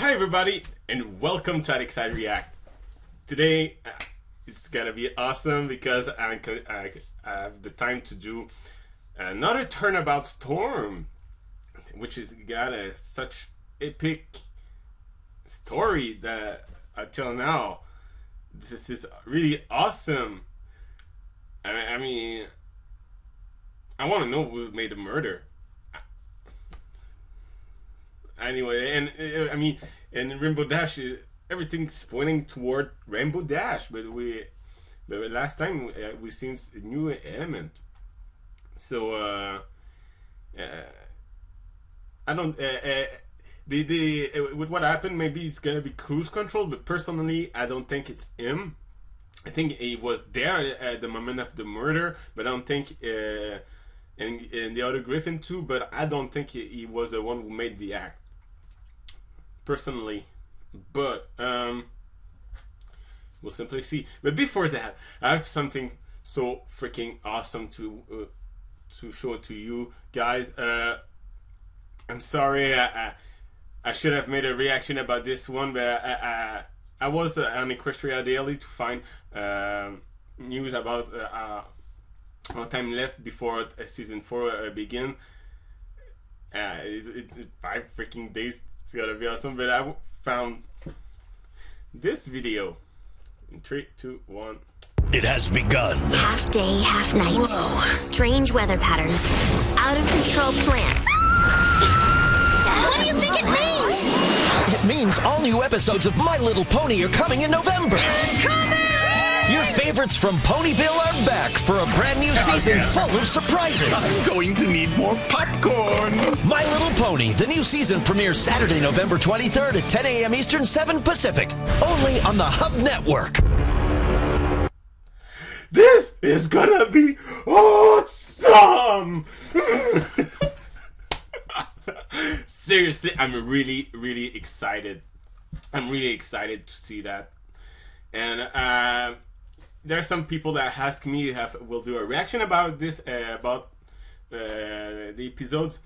Hi everybody, and welcome to Alex React. Today it's gonna be awesome because I have the time to do another Turnabout Storm, which has got such epic story that until now this is really awesome. I mean, I want to know who made the murder. Anyway, and I mean, in Rainbow Dash, everything's pointing toward Rainbow Dash, but last time we seen a new element. So I don't with what happened, maybe it's gonna be cruise control, but personally, I don't think it's him. I think he was there at the moment of the murder, but I don't think. And the other Griffin too, but I don't think he was the one who made the act. Personally, but we'll simply see. But before that, I have something so freaking awesome to show to you guys. I'm sorry, I should have made a reaction about this one, but I was on Equestria Daily to find news about how time left before season 4 begin. It's 5 freaking days. It's gotta be awesome, but I found this video in 3, 2, 1. It has begun. Half day, half night. Whoa. Strange weather patterns. Out of control plants. What do you think it means? It means all new episodes of My Little Pony are coming in November. Your favorites from Ponyville are back for a brand new season full of surprises. I'm going to need more popcorn. My Little Pony, the new season premieres Saturday, November 23rd at 10 a.m. Eastern, 7 Pacific. Only on the Hub Network. This is gonna be awesome! Seriously, I'm really excited. I'm really excited to see that. And there are some people that ask me if we'll do a reaction about this, about the episodes,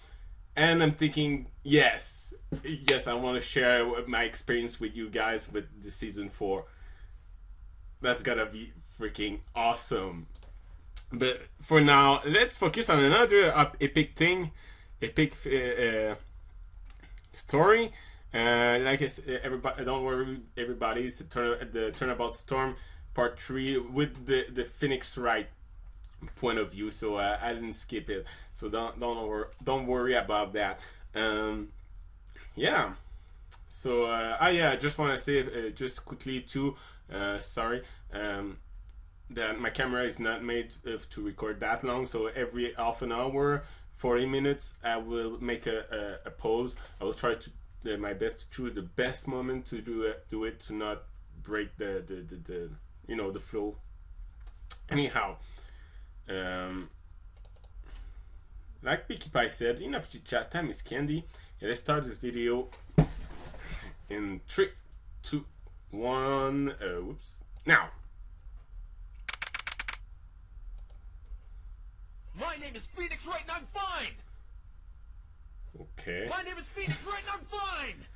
and I'm thinking, yes, I want to share my experience with you guys with the season 4. That's gonna be freaking awesome. But for now, let's focus on another epic thing, epic story. Like I said, everybody, don't worry, everybody's the Turnabout Storm Part 3 with the Phoenix Wright point of view. So I didn't skip it. So don't worry about that. Yeah. So yeah, I just want to say just quickly too. Sorry. That my camera is not made to record that long. So every half an hour, 40 minutes, I will make a pause. I will try to. My best to choose the best moment to do it to not break the the flow. Anyhow, like Pinkie Pie said, enough chit chat, time is candy. And let's start this video in 3, 2, 1. Whoops! Now. My name is Phoenix Wright and I'm fine. Okay. My name is Phoenix Wright and I'm fine!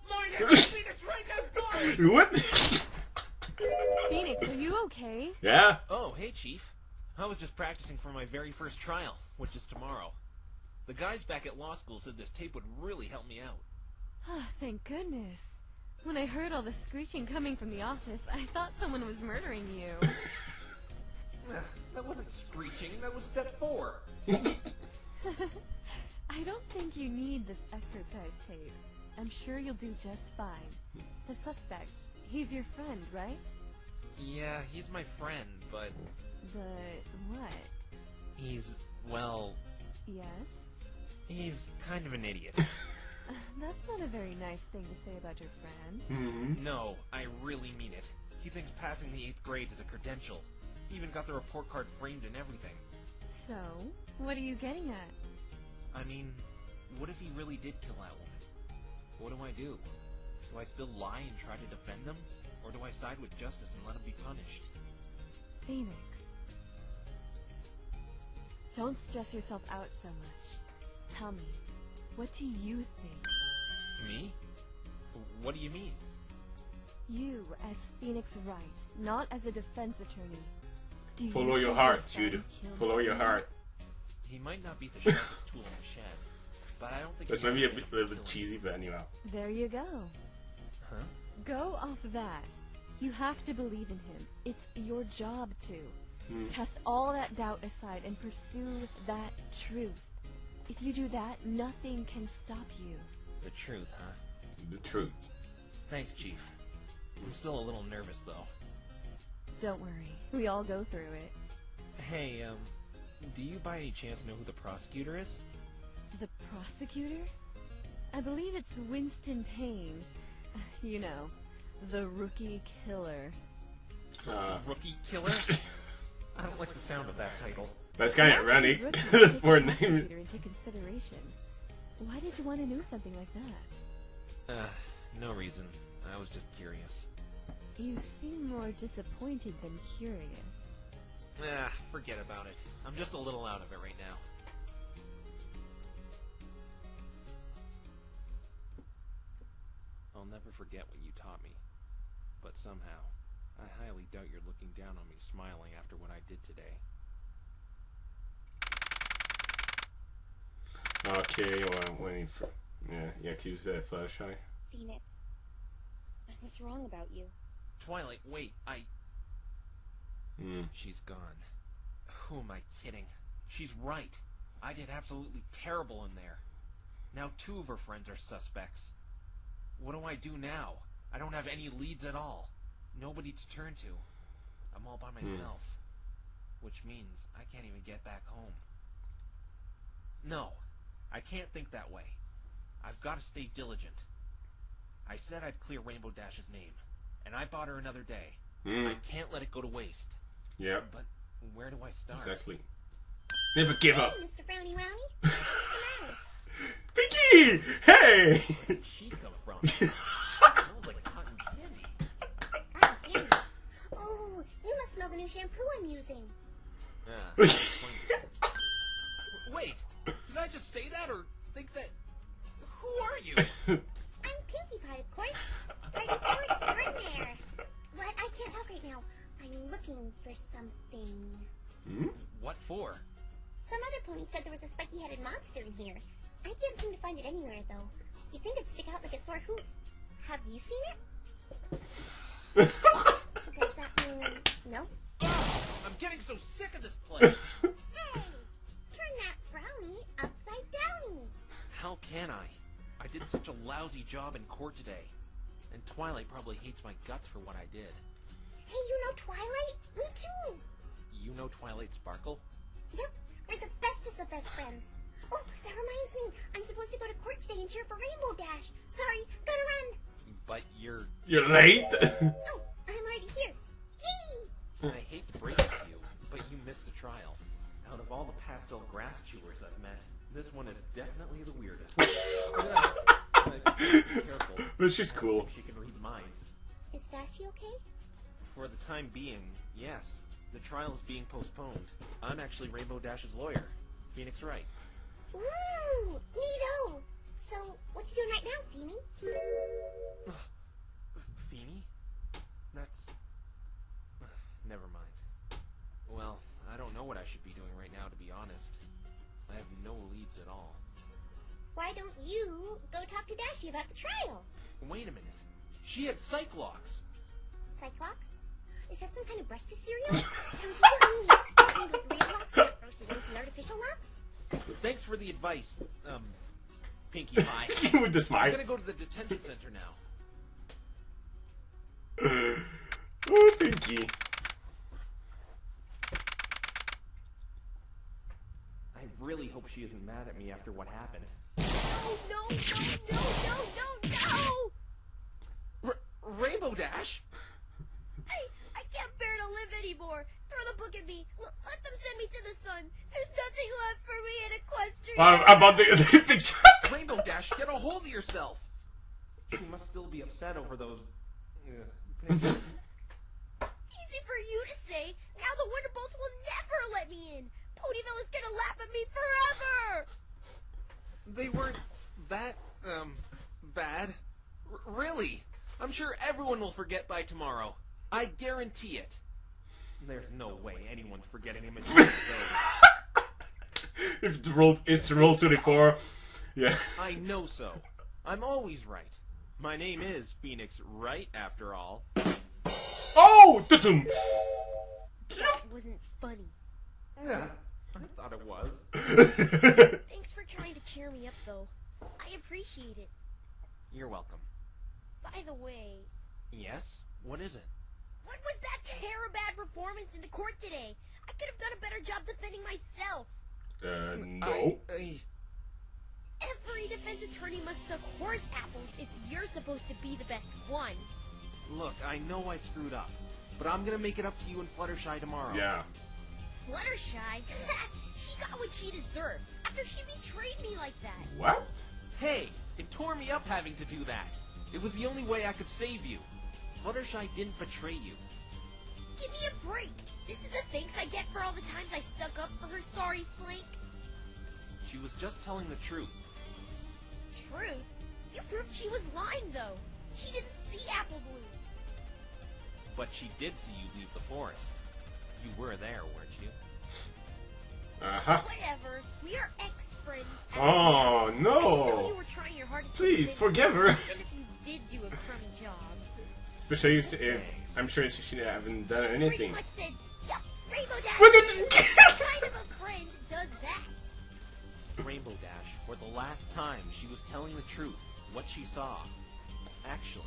My name is Phoenix Wright and I'm fine! What? Phoenix, are you okay? Yeah. Oh, hey, Chief. I was just practicing for my very first trial, which is tomorrow. The guys back at law school said this tape would really help me out. Oh, thank goodness. When I heard all the screeching coming from the office, I thought someone was murdering you. That wasn't screeching, that was step 4. I don't think you need this exercise tape. I'm sure you'll do just fine. The suspect, he's your friend, right? Yeah, he's my friend, but what? he's, well, Yes? he's kind of an idiot. That's not a very nice thing to say about your friend. No, I really mean it. He thinks passing the 8th grade is a credential. He even got the report card framed and everything. So, what are you getting at? I mean, what if he really did kill that woman? What do I do? Do I still lie and try to defend him? Or do I side with justice and let him be punished? Phoenix. Don't stress yourself out so much. Tell me, what do you think? Me? What do you mean? You as Phoenix Wright, not as a defense attorney. Do Follow you your think heart, son dude. killed Follow your him? heart. He might not be the sharpest tool in the shed, but I don't think This he's might be a capable of little bit killing cheesy, but anyhow. There you go. Huh? Go off that. You have to believe in him. It's your job to. Cast all that doubt aside and pursue that truth. If you do that, nothing can stop you. The truth, huh? The truth. Thanks, Chief. I'm still a little nervous, though. Don't worry. We all go through it. Hey, do you by any chance know who the prosecutor is? The prosecutor? I believe it's Winston Payne. You know, the rookie killer. Rookie killer? I don't like the sound of that title. That's kind of ironic Rookie for takes a the name. prosecutor into consideration. Why did you want to know something like that? No reason. I was just curious. You seem more disappointed than curious. Forget about it. I'm just a little out of it right now. I'll never forget what you taught me. But somehow, I highly doubt you're looking down on me smiling after what I did today. Okay, well, waiting for... Yeah, accuse Fluttershy. Phoenix, I was wrong about you. Twilight, wait, She's gone. Who am I kidding? She's right. I did absolutely terrible in there. Now 2 of her friends are suspects. What do I do now? I don't have any leads at all. Nobody to turn to. I'm all by myself. Which means I can't even get back home. No, I can't think that way. I've got to stay diligent. I said I'd clear Rainbow Dash's name, and I bought her another day. I can't let it go to waste. Yeah, But where do I start? exactly. Never give up. Hey, Mr. Frowny Rowney. What's the matter? Pinkie! Hey! Where'd she come from? Smells like cotton candy. God damn it. Oh, you must smell the new shampoo I'm using. Wait, did I just say that or think that? Who are you? I'm Pinkie Pie, of course. Right extraordinaire. But I can't talk right now. I'm looking for something. What for? Some other pony said there was a spiky-headed monster in here. I can't seem to find it anywhere, though. You think it'd stick out like a sore hoof. Have you seen it? Does that mean no? I'm getting so sick of this place. Hey! Turn that frowny upside downy. How can I? I did such a lousy job in court today. And Twilight probably hates my guts for what I did. Hey, you know Twilight? Me too. You know Twilight Sparkle? Yep, we're the bestest of best friends. Oh, that reminds me. I'm supposed to go to court today and cheer for Rainbow Dash. Sorry, gotta run. But you're late? Oh, I'm already here. Yay! I hate to break it to you, but you missed the trial. Out of all the pastel grass chewers I've met, this one is definitely the weirdest. Be careful. But she's cool. She can read minds. Is Dashy okay? For the time being, yes. The trial is being postponed. I'm actually Rainbow Dash's lawyer, Phoenix Wright. Ooh, neato. So, what you doing right now, Feeny? Feeny? That's... Never mind. Well, I don't know what I should be doing right now, to be honest. I have no leads at all. Why don't you go talk to Dashy about the trial? Wait a minute. She had Cyclops. Cyclops? Is that some kind of breakfast cereal? Sounds yummy. Is it made with real locks, not roasted oats and artificial locks? Thanks for the advice, Pinkie Pie. With the I'm smile. gonna go to the detention center now. Oh, Pinkie. I really hope she isn't mad at me after what happened. Oh, no, no, no, no, no, no! Rainbow Dash? I can't bear to live anymore. Throw the book at me. Let them send me to the sun. There's nothing left for me in Equestria. About the picture. Rainbow Dash, get a hold of yourself! She must still be upset over those... Easy for you to say. Now the Wonderbolts will never let me in. Ponyville is gonna laugh at me forever. They weren't that, bad. Really? I'm sure everyone will forget by tomorrow. I guarantee it. There's no way anyone's forgetting him in 2 days. If it's roll 24, yeah. I know so. I'm always right. My name is Phoenix Wright, after all. Oh! Ta-tum! That wasn't funny. Yeah, I thought it was. Thanks for trying to cheer me up, though. I appreciate it. You're welcome. By the way, Yes? What is it? what was that terrible performance in the court today? I could have done a better job defending myself. No. Every defense attorney must suck horse apples if you're supposed to be the best one. Look, I know I screwed up, but I'm gonna make it up to you and Fluttershy tomorrow. Yeah. Fluttershy? She got what she deserved after she betrayed me like that. What? Hey, it tore me up having to do that. It was the only way I could save you. Fluttershy didn't betray you. Give me a break. This is the thanks I get for all the times I stuck up for her sorry flank. She was just telling the truth. Truth? You proved she was lying, though. She didn't see Apple Bloom. But she did see you leave the forest. You were there, weren't you? Uh-huh. Whatever. We are ex-friends. Oh, I can tell no. you were trying your hardest. Please, to forgive her. even if you did do a crummy job. Especially if I'm sure she haven't done Pretty anything. much said, yup, Rainbow Dash. What did you- What kind of a friend does that? Rainbow Dash, for the last time, she was telling the truth, what she saw. Actually,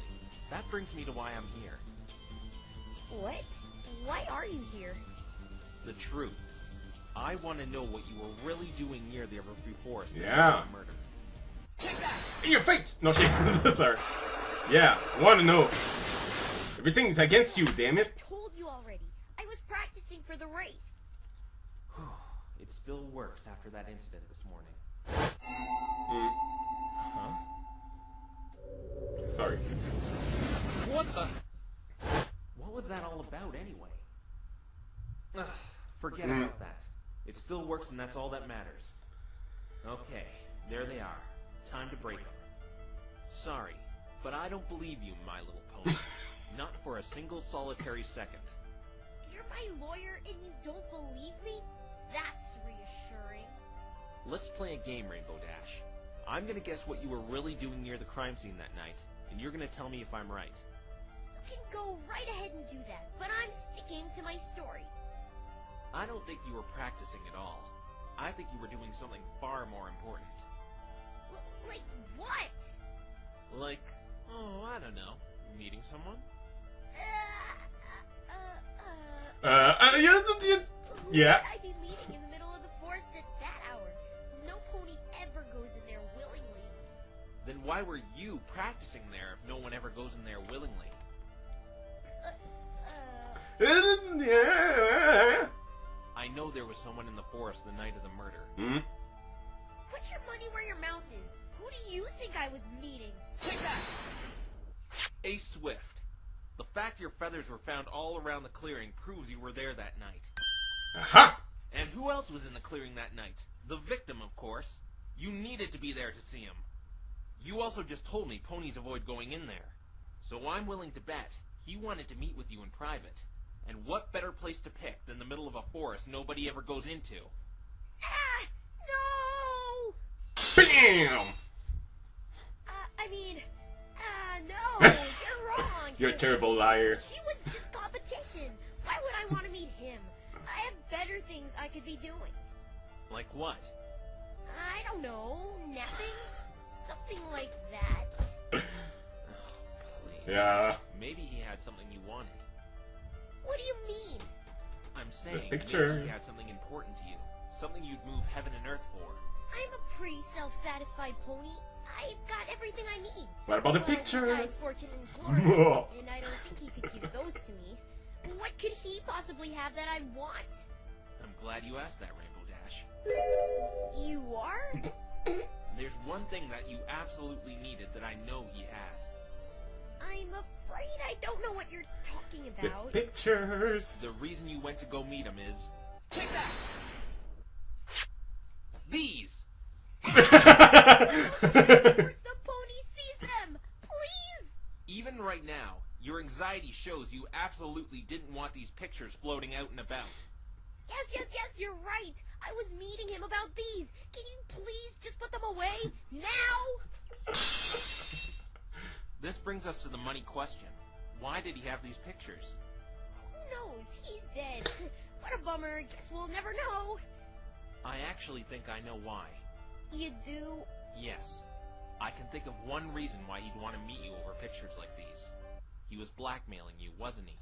that brings me to why I'm here. What? Why are you here? The truth. I want to know what you were really doing near the Everfree Forest. Yeah. The murder. In your face! No, she sorry. Yeah, I want to know. Everything's against you, damn I it. told you already. I was practicing for the race. It still works after that incident this morning. Mm, Huh? sorry. What the? What was that all about, anyway? Forget about that. It still works, and that's all that matters. Okay, there they are. Time to break them. Sorry, but I don't believe you, My Little Pony. Not for a single solitary second. You're my lawyer and you don't believe me? That's reassuring. Let's play a game, Rainbow Dash. I'm gonna guess what you were really doing near the crime scene that night, and you're gonna tell me if I'm right. You can go right ahead and do that, but I'm sticking to my story. I don't think you were practicing at all. I think you were doing something far more important. Like what? Like, oh, I don't know, meeting someone? Yeah. I'd be meeting in the middle of the forest at that hour. No pony ever goes in there willingly. Then why were you practicing there if no one ever goes in there willingly? I know there was someone in the forest the night of the murder. Hmm? Put your money where your mouth is. Who do you think I was meeting? Take that! Ace Swift. The fact your feathers were found all around the clearing proves you were there that night. Aha! And who else was in the clearing that night? The victim, of course. You needed to be there to see him. You also just told me ponies avoid going in there. So I'm willing to bet he wanted to meet with you in private. And what better place to pick than the middle of a forest nobody ever goes into? Ah! No! Bam! No! You're wrong! You're a terrible liar. He was just competition. Why would I want to meet him? I have better things I could be doing. Like what? I don't know. Napping? Something like that. Please. Yeah. Maybe he had something you wanted. What do you mean? I'm saying picture. maybe he had something important to you. Something you'd move heaven and earth for. I'm a pretty self-satisfied pony. I've got everything I need. What about the Well, picture? besides fortune and glory. And I don't think he could give those to me. What could he possibly have that I want? I'm glad you asked that, Rainbow Dash. You are? There's one thing that you absolutely needed that I know he had. I'm afraid I don't know what you're talking The about. pictures. The reason you went to go meet him is... Take that! These! Of course the pony sees them! right now. Your anxiety shows you absolutely didn't want these pictures floating out and about. Yes, you're right. I was meeting him about these. Can you please just put them away? Now? This brings us to the money question. Why did he have these pictures? Who knows? He's dead. What a bummer. Guess we'll never know. I actually think I know why. You do? Yes. I can think of one reason why he'd want to meet you over pictures like these. He was blackmailing you, wasn't he?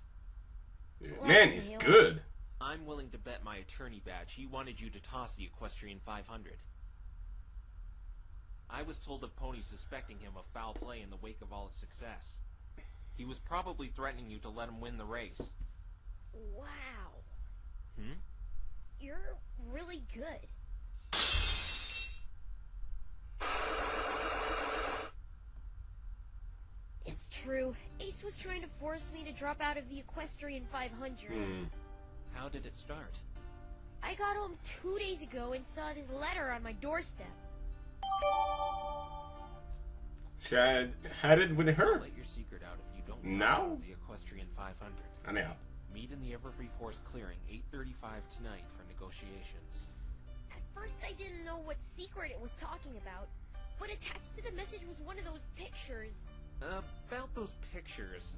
Man, he's good. I'm willing to bet my attorney badge he wanted you to toss the Equestrian 500. I was told of Pony suspecting him of foul play in the wake of all his success. He was probably threatening you to let him win the race. Wow. Hmm? You're really good. It's true. Ace was trying to force me to drop out of the Equestrian 500. How did it start? I got home 2 days ago and saw this letter on my doorstep. She had it with her. Let your secret out if you don't Now? drop out of the Equestrian 500. I know. Meet in the Everfree Force clearing 8:35 tonight for negotiations. At first I didn't know what secret it was talking about, but attached to the message was one of those pictures. About those pictures,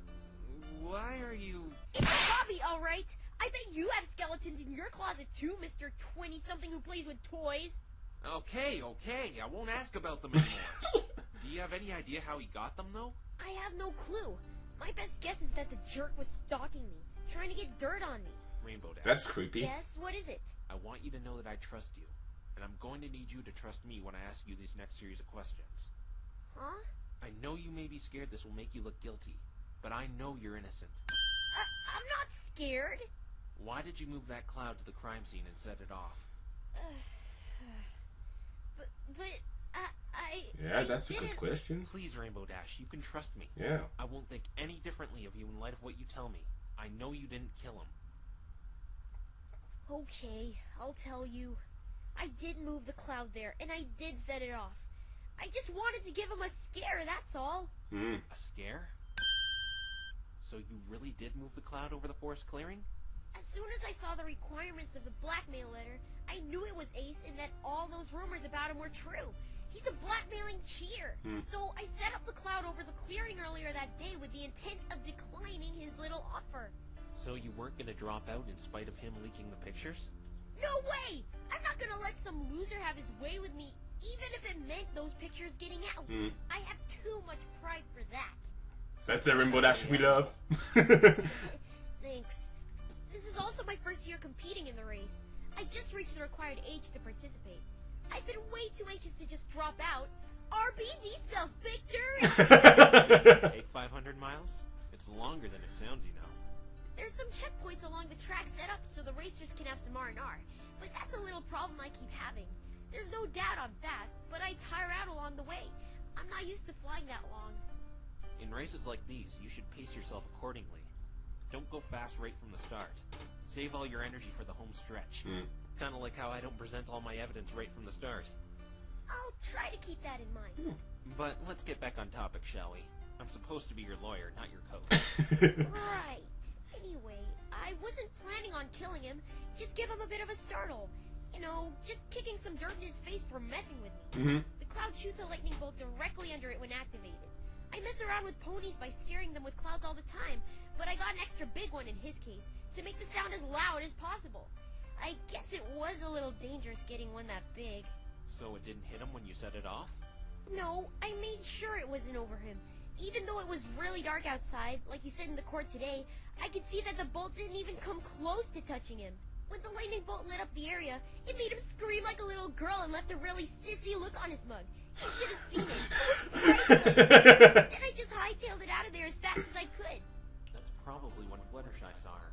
why are you... It's a hobby, alright! I bet you have skeletons in your closet too, Mr. 20-something who plays with toys! Okay, I won't ask about them anymore. Do you have any idea how he got them, though? I have no clue. My best guess is that the jerk was stalking me, trying to get dirt on me. Rainbow Dash. That's creepy. Yes, what is it? I want you to know that I trust you, and I'm going to need you to trust me when I ask you these next series of questions. Huh? I know you may be scared this will make you look guilty, but I know you're innocent. I'm not scared. Why did you move that cloud to the crime scene and set it off? Yeah, that's a didn't... good question. Please, Rainbow Dash, you can trust me. Yeah. I won't think any differently of you in light of what you tell me. I know you didn't kill him. Okay, I'll tell you. I did move the cloud there, and I did set it off. I just wanted to give him a scare, that's all. A scare? So you really did move the cloud over the forest clearing? As soon as I saw the requirements of the blackmail letter, I knew it was Ace and that all those rumors about him were true. He's a blackmailing cheater. So I set up the cloud over the clearing earlier that day with the intent of declining his little offer. So you weren't going to drop out in spite of him leaking the pictures? No way! I'm not gonna let some loser have his way with me, even if it meant those pictures getting out. I have too much pride for that. That's a Rainbow Dash we love. Thanks. This is also my first year competing in the race. I just reached the required age to participate. I've been way too anxious to just drop out. RBD spells victory! Take 500 miles? It's longer than it sounds, you know. There's some checkpoints along the track set up so the racers can have some R&R, but that's a little problem I keep having. There's no doubt I'm fast, but I tire out along the way. I'm not used to flying that long. In races like these, you should pace yourself accordingly. Don't go fast right from the start. Save all your energy for the home stretch. Kind of like how I don't present all my evidence right from the start. I'll try to keep that in mind. But let's get back on topic, shall we? I'm supposed to be your lawyer, not your coach. Right. Anyway, I wasn't planning on killing him. Just give him a bit of a startle. You know, just kicking some dirt in his face for messing with me. The cloud shoots a lightning bolt directly under it when activated. I mess around with ponies by scaring them with clouds all the time, but I got an extra big one in his case, to make the sound as loud as possible. I guess it was a little dangerous getting one that big. So it didn't hit him when you set it off? No, I made sure it wasn't over him. Even though it was really dark outside, like you said in the court today, I could see that the bolt didn't even come close to touching him. When the lightning bolt lit up the area, it made him scream like a little girl and left a really sissy look on his mug. You should have seen it. Then I just hightailed it out of there as fast as I could. That's probably when Fluttershy saw her.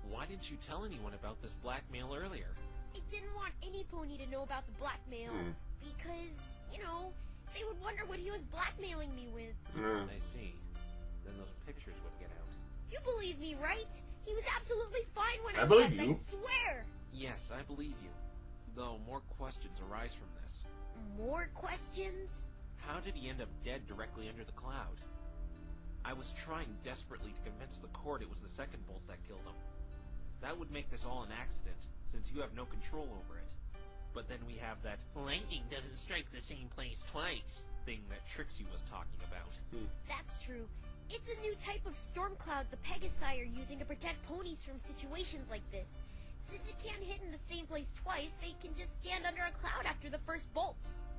Why didn't you tell anyone about this blackmail earlier? I didn't want any pony to know about the blackmail, because, you know, they would wonder what he was blackmailing me with. I see. Then those pictures would get out. You believe me, right? He was absolutely fine when I I believe left, you. I swear! Yes, I believe you. Though more questions arise from this. More questions? How did he end up dead directly under the cloud? I was trying desperately to convince the court it was the second bolt that killed him. That would make this all an accident, since you have no control over it. But then we have that lightning doesn't strike the same place twice thing that Trixie was talking about. That's true. It's a new type of storm cloud the Pegasi are using to protect ponies from situations like this. Since it can't hit in the same place twice, they can just stand under a cloud after the first bolt.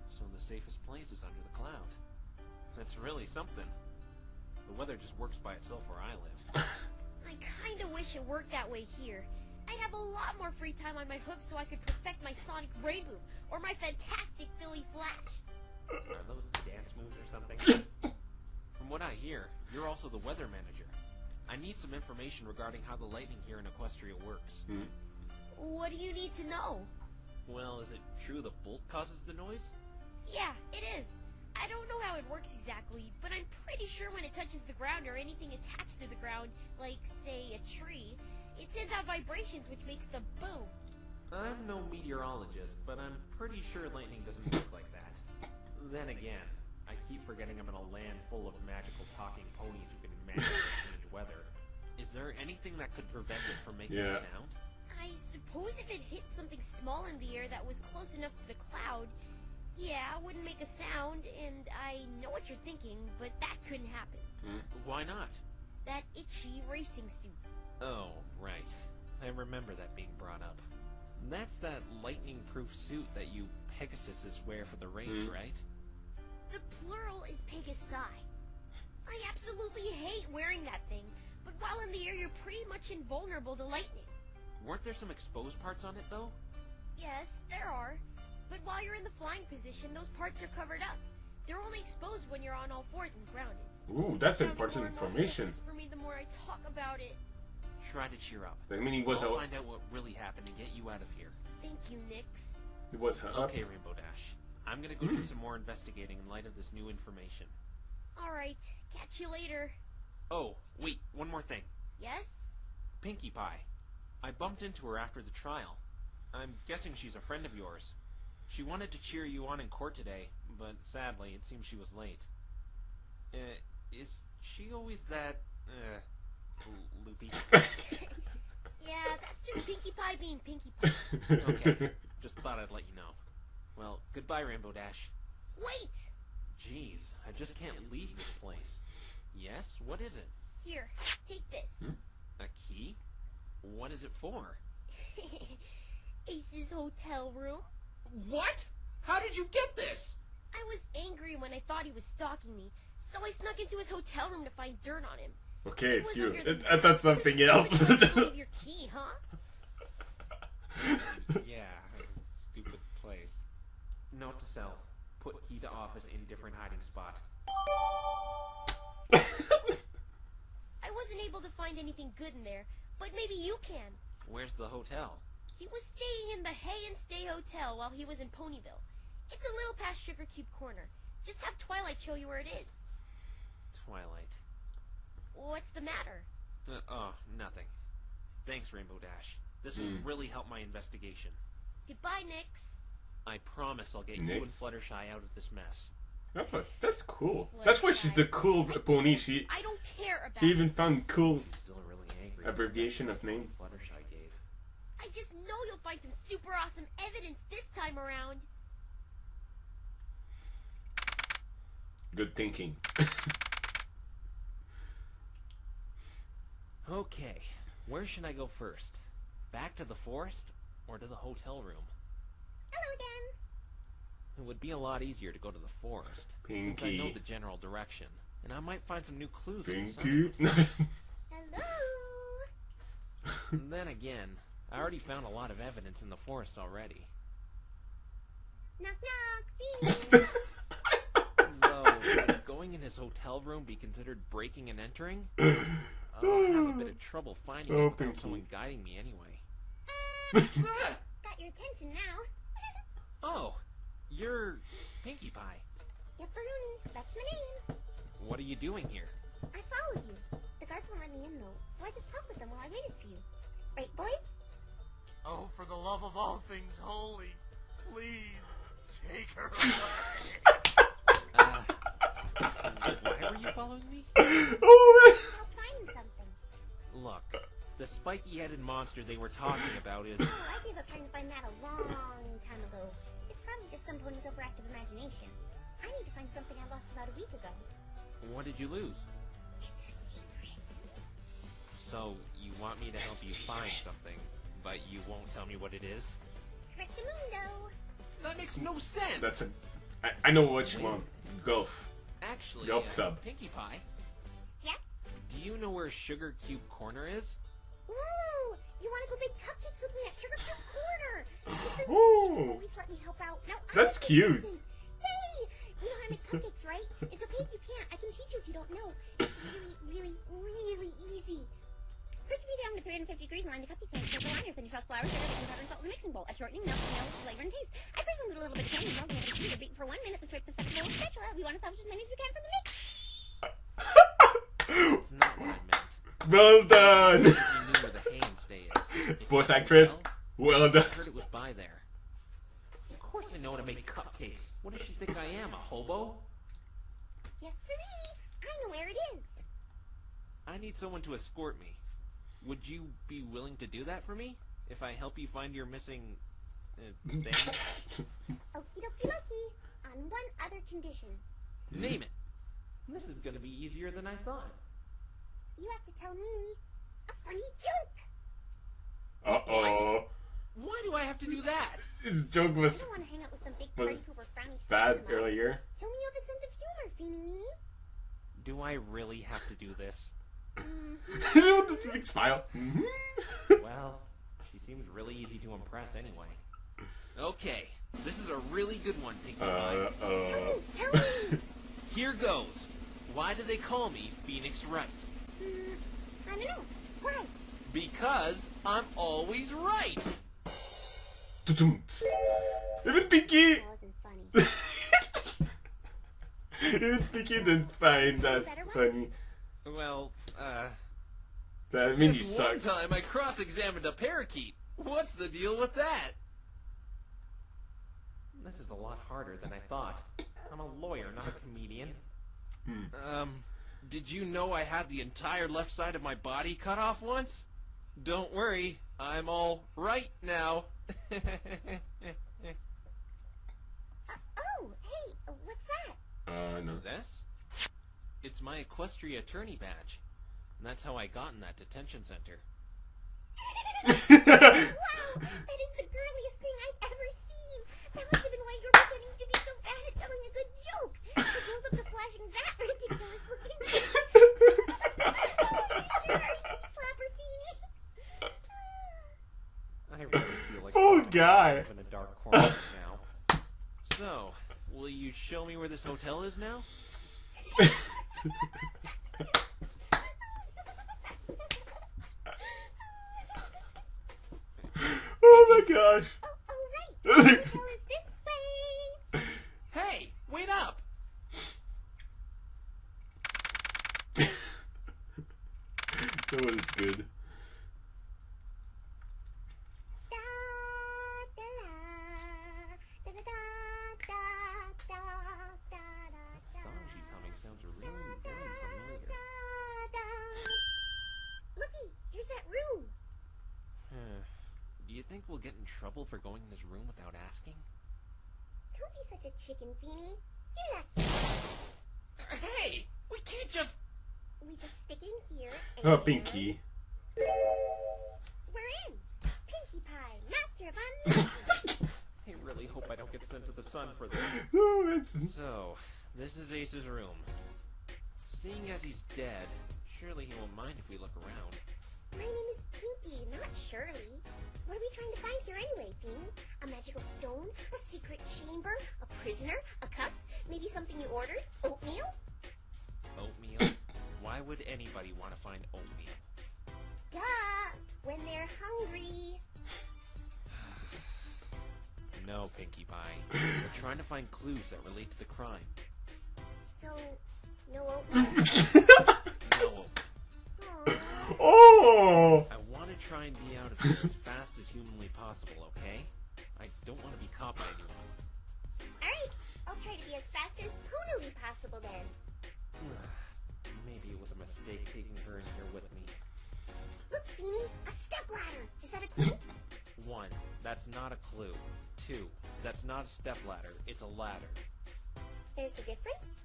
So the safest place is under the cloud. That's really something. The weather just works by itself where I live. I kinda wish it worked that way here. I'd have a lot more free time on my hoof so I could perfect my sonic ray boom or my fantastic Philly flash. Are those dance moves or something? From what I hear, you're also the weather manager. I need some information regarding how the lightning here in Equestria works. What do you need to know? Well, is it true the bolt causes the noise? Yeah, it is. I don't know how it works exactly, but I'm pretty sure when it touches the ground or anything attached to the ground, like, say, a tree, it sends out vibrations which makes the boom. I'm no meteorologist, but I'm pretty sure lightning doesn't work like that. Then again, I keep forgetting I'm in a land full of magical talking ponies who can magically change weather. Is there anything that could prevent it from making a sound? I suppose if it hit something small in the air that was close enough to the cloud, yeah, it wouldn't make a sound, and I know what you're thinking, but that couldn't happen. Why not? That itchy racing suit. Oh, right. I remember that being brought up. That's that lightning-proof suit that you Pegasuses wear for the race, right? The plural is Pegasi. I absolutely hate wearing that thing, but while in the air you're pretty much invulnerable to lightning. Weren't there some exposed parts on it, though? Yes, there are. But while you're in the flying position, those parts are covered up. They're only exposed when you're on all fours and grounded. Ooh, that's important information. For me, the more I talk about it. Try to cheer up. I mean, I'll find out what really happened and get you out of here. Thank you, Nix. It was her. Okay, Rainbow Dash. I'm gonna go do some more investigating in light of this new information. Alright, catch you later. Oh, wait, one more thing. Yes? Pinkie Pie. I bumped into her after the trial. I'm guessing she's a friend of yours. She wanted to cheer you on in court today, but sadly, it seems she was late. Is she always that, loopy? Yeah, that's just Pinkie Pie being Pinkie Pie. Okay, just thought I'd let you know. Well, goodbye, Rainbow Dash. Wait! Jeez, I just can't leave this place. Yes? What is it? Here, take this. A key? What is it for? Ace's hotel room. What? How did you get this? I was angry when I thought he was stalking me, so I snuck into his hotel room to find dirt on him. Okay, it's you. I thought something else. Leave your key, huh? Yeah, stupid place. Note to self: put key to office in different hiding spot. I wasn't able to find anything good in there, but maybe you can. Where's the hotel? He was staying in the Hay and Stay Hotel while he was in Ponyville. It's a little past Sugar Cube Corner. Just have Twilight show you where it is. Twilight. What's the matter? Oh, nothing. Thanks, Rainbow Dash. This will really help my investigation. Goodbye, Nix. I promise I'll get you and Fluttershy out of this mess. That's cool. That's why she's the cool pony. I don't care about She even found cool Still really angry abbreviation of name. Fluttershy gave. I just know you'll find some super awesome evidence this time around. Good thinking. Okay, where should I go first? Back to the forest or to the hotel room? Hello again. It would be a lot easier to go to the forest. Since I know the general direction. And I might find some new clues. Pinkie. Hello. Then again, I already found a lot of evidence in the forest already. Knock knock. Phoenix. Though, would going in his hotel room be considered breaking and entering? I'll have a bit of trouble finding it without someone guiding me anyway. Got your attention now. Oh, you're Pinkie Pie. Yepperoni, that's my name. What are you doing here? I followed you. The guards won't let me in though, so I just talked with them while I waited for you. Right, boys? Oh, for the love of all things holy, please take her away. Why were you follows me? Oh man. Help find something. Look, the spiky-headed monster they were talking about is... Oh, I gave up trying to find that a long time ago. It's probably just some pony's overactive imagination. I need to find something I lost about a week ago. What did you lose? It's a secret. So, you want me to help you find something, but you won't tell me what it is? Correctamundo. That makes no sense! That's a. I know what you want. Golf. Actually, Golf club. Pinkie Pie, Yes? do you know where Sugar Cube Corner is? Ooh, you want to go bake cupcakes with me at Sugar Cube Corner? He's really Ooh. sweet. Always let me help out. Now That's I'm the cute. assistant. Yay! You know how to make cupcakes, right? It's okay if you can't. I can teach you if you don't know. It's really easy. First, you heat them to 350 degrees and line the cupcake mix with the liners. Then you toss flour, sugar, baking powder, and salt in the mixing bowl. Add shortening, milk, flavor, and taste. I personally put a little bit of candy milk and make it beat for 1 minute. Then scrape the stuff in a spatula. We want to salvage as many as we can from the mix. It's not what I meant. Well done. You knew where the Hainstay is. If Voice you actress. know, Well done. I heard it was by there. Of course I know how to make cupcakes. What does she think I am, a hobo? Yes, sirree. I know where it is. I need someone to escort me. Would you be willing to do that for me? If I help you find your missing... thing? Okie dokie dokie. On one other condition. Name it. This is gonna be easier than I thought. You have to tell me a funny joke. Uh-oh. Why do I have to do that? His joke You was don't want to hang out with some big Was party pooper frowny bad stud in the mud. earlier. Show me you have a sense of humor, Feeny Meeny. Do I really have to do this? With this big smile. Well, she seems really easy to impress anyway. Okay, this is a really good one, Pinkie Pie. Tell me. Here goes. Why do they call me Phoenix Wright? I don't know. Why? Because I'm always right. Even Pinkie. That wasn't funny. Even Pinkie didn't find that funny. Well, That means you this one suck. time I cross-examined a parakeet. What's the deal with that? This is a lot harder than I thought. I'm a lawyer, not a comedian. Did you know I had the entire left side of my body cut off once? Don't worry, I'm all right now. Oh, hey, what's that? No. This? It's my Equestria attorney badge. And that's how I got in that detention center. Wow, that is the girliest thing I've ever seen. That must have been why you were pretending to be so bad at telling a good joke. To build up to flashing that ridiculous looking Oh, sure, you slapper Feeny. I really feel like Poor I'm guy. in a dark corner now. So, will you show me where this hotel is now? Oh my gosh. Oh, right. The hotel is this way. Hey, wait up! That was good. The song she's humming sounds really, really familiar. Looky, here's that room. Do you think we'll get in trouble for going in this room without asking? Don't be such a chicken, Feeny. Give me that key. Hey! We can't just... We just stick it in here. And Oh, Pinkie. we're in. Pinkie Pie, master of un... I really hope I don't get sent to the sun for this. Oh, it's... So, this is Ace's room. Seeing as he's dead, surely he won't mind if we look around. My name is Pinkie, not Shirley. What are we trying to find here anyway, Feeny? A magical stone? A secret chamber? A prisoner? A cup? Maybe something you ordered? Oatmeal? Oatmeal? Why would anybody want to find oatmeal? Duh! When they're hungry. No, Pinkie Pie. We're trying to find clues that relate to the crime. So, no oatmeal? No oatmeal. Aww. Oh! I want to try and be out of here as fast as humanly possible, okay? I don't want to be caught by anyone. Alright, I'll try to be as fast as ponily possible then. That's not a clue. 2. That's not a stepladder, it's a ladder. There's a difference?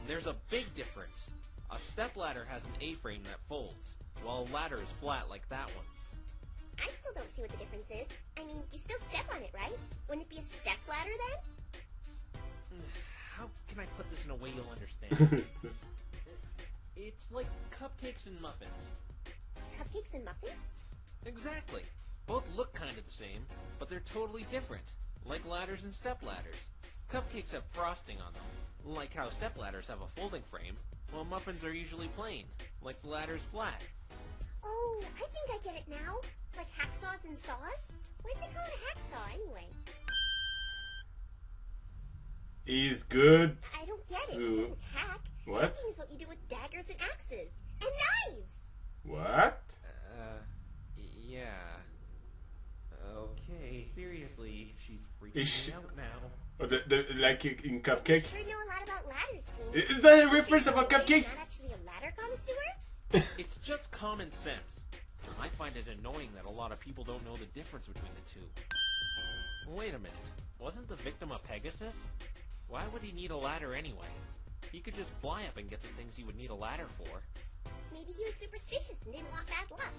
There's a big difference. A stepladder has an A-frame that folds, while a ladder is flat like that one. I still don't see what the difference is. I mean, you still step on it, right? Wouldn't it be a step ladder then? How can I put this in a way you'll understand? It's like cupcakes and muffins. Cupcakes and muffins? Exactly. Both look kind of the same, but they're totally different. Like ladders and stepladders. Cupcakes have frosting on them, like how stepladders have a folding frame, while muffins are usually plain, like the ladder's flat. Oh, I think I get it now. Like hacksaws and saws? Why did they call it a hacksaw anyway? He's good. I don't get it. Ooh. It doesn't hack. What? Hacking is what you do with daggers and axes. And knives! What? Yeah. Okay, seriously, she's freaking Is me out now. Oh, like in You cupcakes? sure know a lot about ladders, Phoenix. Is that a reference about You're cupcakes? not actually a ladder connoisseur? It's just common sense. I find it annoying that a lot of people don't know the difference between the two. Wait a minute. Wasn't the victim a Pegasus? Why would he need a ladder anyway? He could just fly up and get the things he would need a ladder for. Maybe he was superstitious and didn't want bad luck.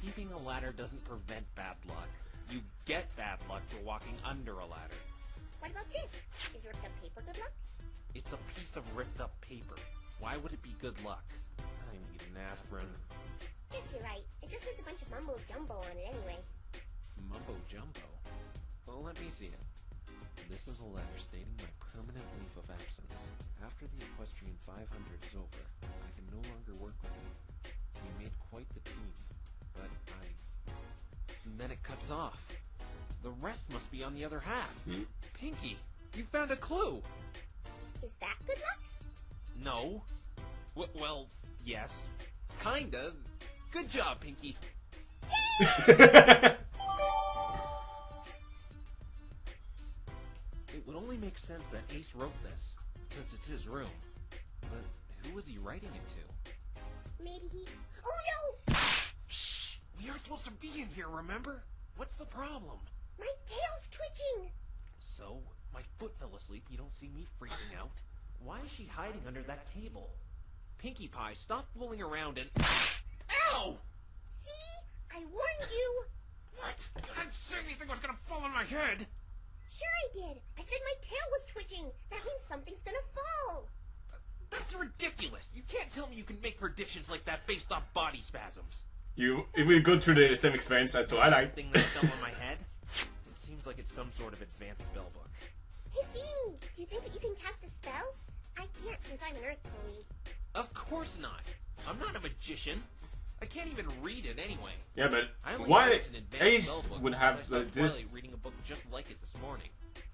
Keeping a ladder doesn't prevent bad luck. You get bad luck for walking under a ladder. What about this? Is ripped up paper good luck? It's a piece of ripped up paper. Why would it be good luck? I need an aspirin. Guess you're right. It just has a bunch of mumbo jumbo on it anyway. Mumbo jumbo? Well, let me see it. This is a letter stating my permanent leave of absence. After the Equestrian 500 is over, I can no longer work with you. We made quite the team, but And then it cuts off. The rest must be on the other half. Pinkie, you found a clue! Is that good luck? No. Well, yes. Kinda. Good job, Pinkie. It would only make sense that Ace wrote this, since it's his room. But who was he writing it to? Maybe he... Oh no! Shh! We aren't supposed to be in here, remember? What's the problem? My tail's twitching! So, my foot fell asleep, you don't see me freaking out? Why is she hiding under that table? Pinkie Pie, stop fooling around and... Ow! See? I warned you! What? I didn't say anything was gonna fall on my head! Sure I did! I said my tail was twitching! That means something's gonna fall! That's ridiculous! You can't tell me you can make predictions like that based on body spasms. It will go through the same experience at Twilight. Thing that fell on my head? It seems like it's some sort of advanced spellbook. Hey, Feeny! Do you think that you can cast a spell? I can't since I'm an Earth Pony. Of course not! I'm not a magician! I can't even read it anyway. Yeah, but I only know why it's an advanced Ace spellbook would because I have saw this? Twilight reading a book just like it this morning.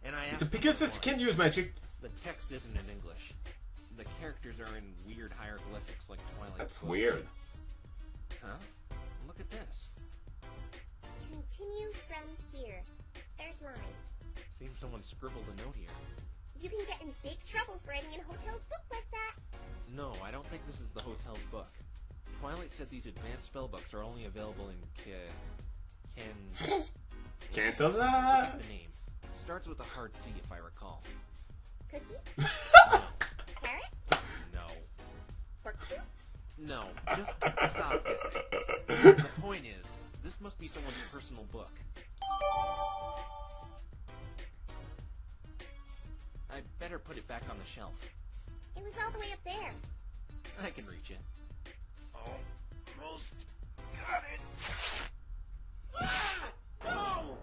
And I asked It's because him it why. can't use magic. The text isn't in English. The characters are in weird hieroglyphics like Twilight. That's book. weird. Huh? Look at this. Continue from here. Third line. Seems someone scribbled a note here. You can get in big trouble for writing in Hotel's book like that. No, I don't think this is the hotel's book. Twilight said these advanced spellbooks are only available in Cancel Forget that. the name. Starts with a hard C if I recall. Cookie? Carrot? No. Horseshoe? No, just stop this. The point is, this must be someone's personal book. I'd better put it back on the shelf. It was all the way up there. I can reach it. Almost got it. Ah! Oh!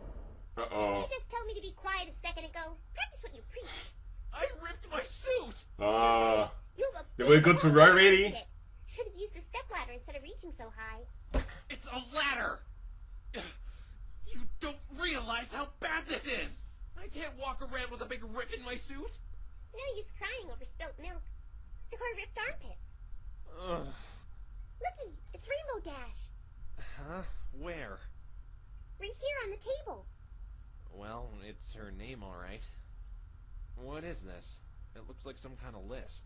Uh-oh. You just told me to be quiet a second ago. Practice what you preach. I ripped my suit! You have a They will go to Roy already. Should have used the stepladder instead of reaching so high. It's a ladder! You don't realize how bad this is! I can't walk around with a big rip in my suit! No use crying over spilt milk. Or ripped armpits. Ugh. Looky, it's Rainbow Dash. Huh? Where? Right here on the table. Well, it's her name, alright. What is this? It looks like some kind of list.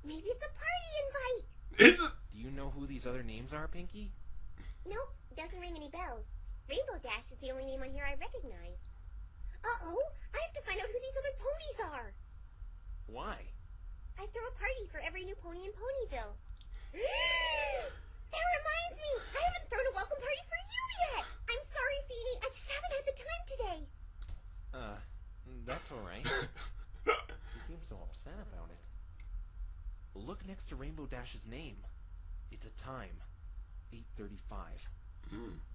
Maybe it's a party invite. Do you know who these other names are, Pinkie? Nope, doesn't ring any bells. Rainbow Dash is the only name on here I recognize. Uh-oh, I have to find out who these other ponies are. Why? I throw a party for every new pony in Ponyville. That reminds me, I haven't thrown a welcome party for you yet. I'm sorry, Feeny, I just haven't had the time today. That's alright. You seem so upset about it. Look next to Rainbow Dash's name. It's a time. 8:35.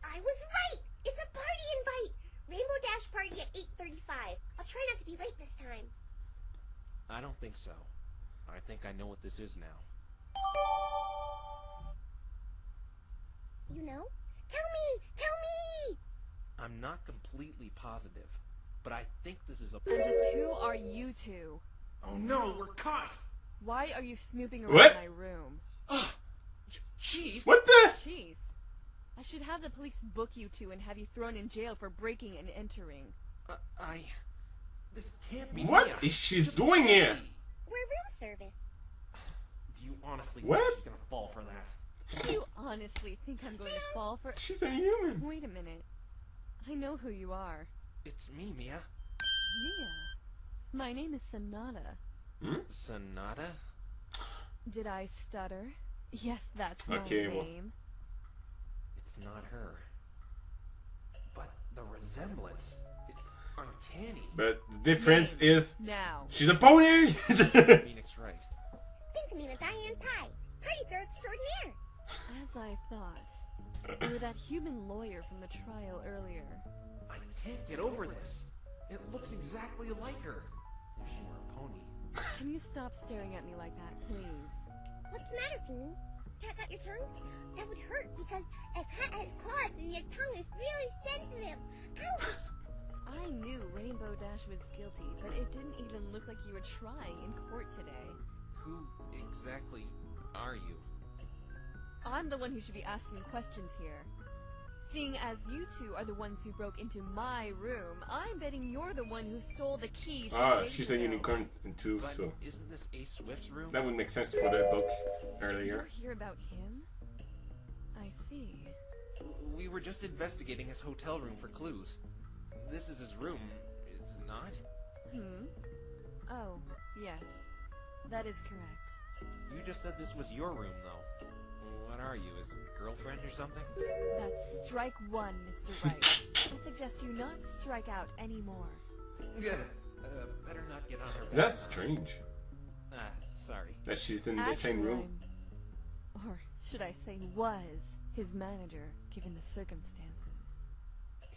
I was right! It's a party invite! Rainbow Dash party at 8:35. I'll try not to be late this time. I don't think so. I think I know what this is now. You know? Tell me! Tell me! I'm not completely positive, but I think this is a... And just who are you two? Oh no, we're caught! Why are you snooping around What? my room? Chief! What the? Chief, I should have the police book you two and have you thrown in jail for breaking and entering. This can't be What Mia. is she Just doing can't here? be. We're room service. Do you honestly What? think she's gonna fall for that? Do you honestly think I'm going to fall for... She's a human. Wait a minute. I know who you are. It's me, Mia. Mia. My name is Sonata. Sonata? Did I stutter? Yes, that's my Okay, well. name. It's not her. But the resemblance, it's uncanny. But the difference is Now. she's a pony. Phoenix Wright. Pinkamena Diane Pie. Party throw extraordinaire. As I thought. You were that human lawyer from the trial earlier. I can't get over this. It looks exactly like her. If she were a pony. Can you stop staring at me like that, please? What's the matter, Feeny? Cat got your tongue? That would hurt because a cat has claws and your tongue is really sensitive. Ouch! I knew Rainbow Dash was guilty, but it didn't even look like you were trying in court today. Who exactly are you? I'm the one who should be asking questions here. Seeing as you two are the ones who broke into my room, I'm betting you're the one who stole the key to She's a unicorn too, But so isn't this Ace Swift's room? that would make sense for the book You earlier. hear about him? I see. We were just investigating his hotel room for clues. This is his room, is it not? Oh, yes. That is correct. You just said this was your room, though. What are you, his girlfriend or something? That's strike one, Mr. Wright. I suggest you not strike out anymore. Yeah. Better not get on her back. That's strange Sorry. that she's in the same room. Or should I say was, his manager, given the circumstances.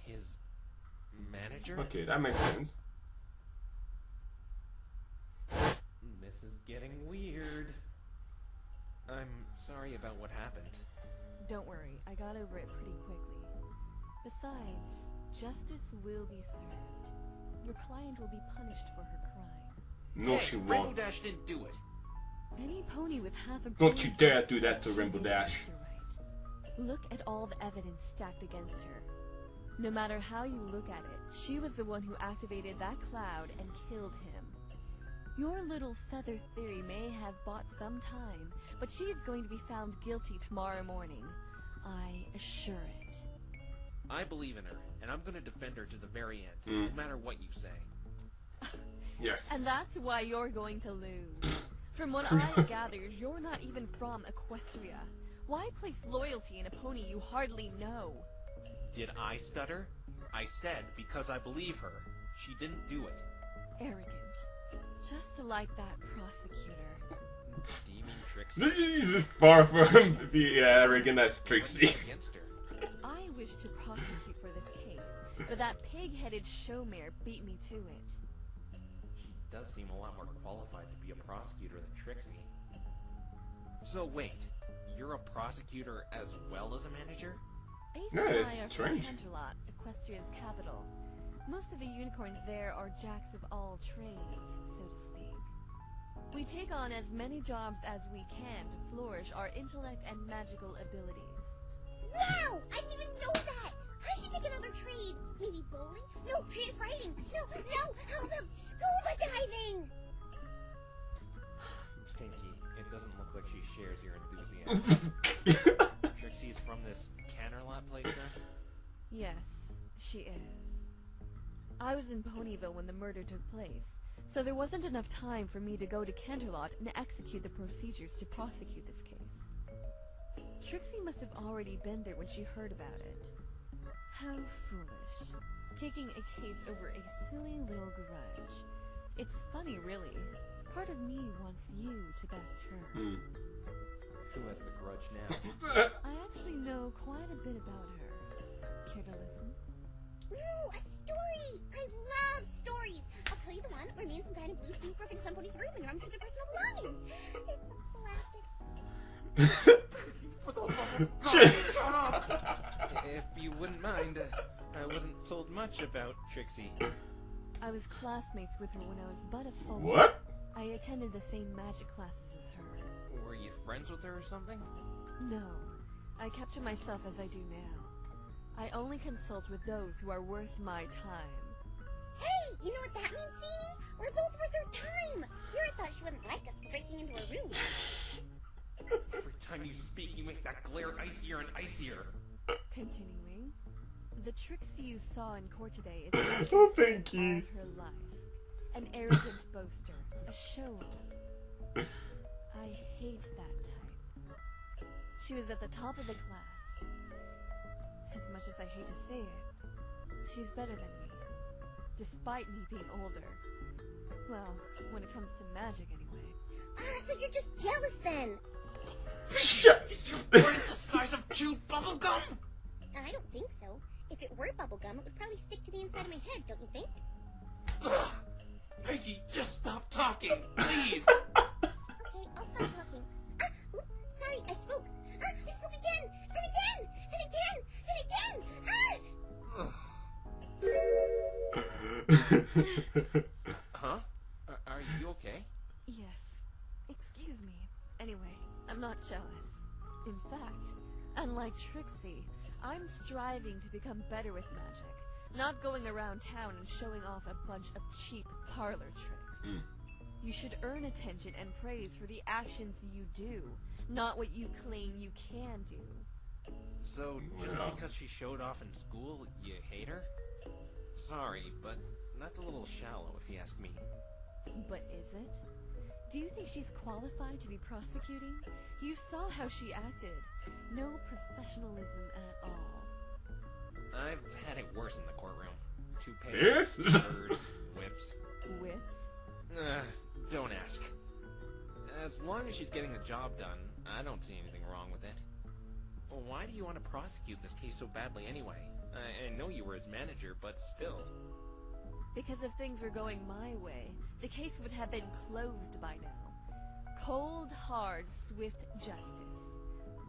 His manager? Okay, that makes sense. This is getting weird. I'm sorry about what happened. Don't worry, I got over it pretty quickly. Besides, justice will be served. Your client will be punished for her crime. No, Hey, she Rainbow won't. Dash didn't do it. Any pony with half a Don't brain you dare can do that to see Rainbow she did Dash. Mr. Wright. Look at all the evidence stacked against her. No matter how you look at it, she was the one who activated that cloud and killed him. Your little feather theory may have bought some time, but she is going to be found guilty tomorrow morning. I assure it. I believe in her, and I'm gonna defend her to the very end, no matter what you say. Yes. And that's why you're going to lose. From what I gathered, you're not even from Equestria. Why place loyalty in a pony you hardly know? Did I stutter? I said because I believe her. She didn't do it. Arrogant. Just like that prosecutor. Steaming Trixie. This is far from the arrogant as Trixie. Against her. I wish to prosecute for this case, but that pig-headed showmare beat me to it. She does seem a lot more qualified to be a prosecutor than Trixie. So wait, you're a prosecutor as well as a manager? Ace Yeah, and it's I are strange. from Canterlot, Equestria's capital. Most of the unicorns there are jacks of all trades, so to speak. We take on as many jobs as we can to flourish our intellect and magical abilities. Wow! I didn't even know that! I should take another trade. Maybe bowling? No, creative writing. No! How about scuba diving? Pinkie, it doesn't look like she shares your enthusiasm. Trixie is from this Canterlot place then? Yes. she is. I was in Ponyville when the murder took place, so there wasn't enough time for me to go to Canterlot and execute the procedures to prosecute this case. Trixie must have already been there when she heard about it. How foolish. Taking a case over a silly little grudge. It's funny, really. Part of me wants you to best her. Who has the grudge now? I actually know quite a bit about her. Care to listen? Ooh, a story! I love stories! I'll tell you the one where me and some guy in a blue suit broke into somebody's room and rummaged through their personal belongings. It's a classic. For the love of God, shut up! If you wouldn't mind, I wasn't told much about Trixie. I was classmates with her when I was but a foal. What? I attended the same magic classes as her. Were you friends with her or something? No, I kept to myself as I do now. I only consult with those who are worth my time. Hey, you know what that means, Feeny? We're both worth her time! Vera thought she wouldn't like us for breaking into her room. Every time you speak, you make that glare icier and icier. Continuing, the Trixie you saw in court today is Oh, all Pinkie. her life. An arrogant boaster, a show-off. I hate that type. She was at the top of the class. As much as I hate to say it, she's better than me, despite me being older. Well, when it comes to magic anyway. Ah, so you're just jealous then? Shut. Is your brain the size of chewed bubblegum? I don't think so. If it were bubblegum, it would probably stick to the inside of my head, don't you think? Ugh. Pinkie, just stop talking, please! Okay, I'll stop talking. Ah, oops, sorry, I spoke. Ah, I spoke again, and again, and again, and again! Ah! Huh? Are you okay? Yes. Excuse me. Anyway, I'm not jealous. In fact, unlike Trixie, I'm striving to become better with magic, not going around town and showing off a bunch of cheap parlor tricks. You should earn attention and praise for the actions you do, not what you claim you can do. So, just Wow. because she showed off in school, you hate her? Sorry, but that's a little shallow if you ask me. But is it? Do you think she's qualified to be prosecuting? You saw how she acted. No professionalism at all. I've had it worse in the courtroom. Toupees, Serious? birds, whips. Whips? Don't ask. As long as she's getting the job done, I don't see anything wrong with it. Well, why do you want to prosecute this case so badly anyway? I know you were his manager, but still. Because if things were going my way, the case would have been closed by now. Cold, hard, swift justice.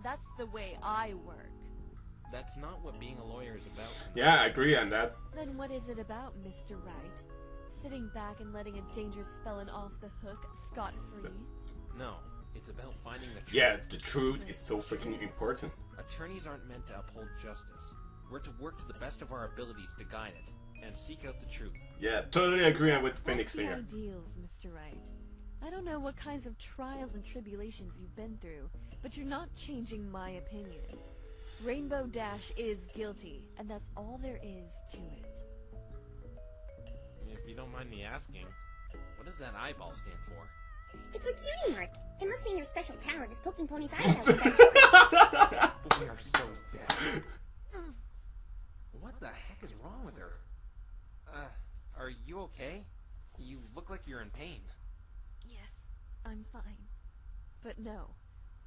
That's the way I work. That's not what being a lawyer is about. Yeah, I agree on that. Then what is it about, Mr. Wright? Sitting back and letting a dangerous felon off the hook scot-free? No, it's about finding the truth. Yeah, the truth is so freaking important. Attorneys aren't meant to uphold justice. We're to work to the best of our abilities to guide it, and seek out the truth. Yeah, totally agree with Phoenix What's the here. ideals, Mr. Wright? I don't know what kinds of trials and tribulations you've been through, but you're not changing my opinion. Rainbow Dash is guilty, and that's all there is to it. If you don't mind me asking, what does that eyeball stand for? It's so cutie mark. It must mean your special talent is poking ponies' eyes out. We are so dead. What the heck is wrong with her? Are you okay? You look like you're in pain. Yes, I'm fine. But no,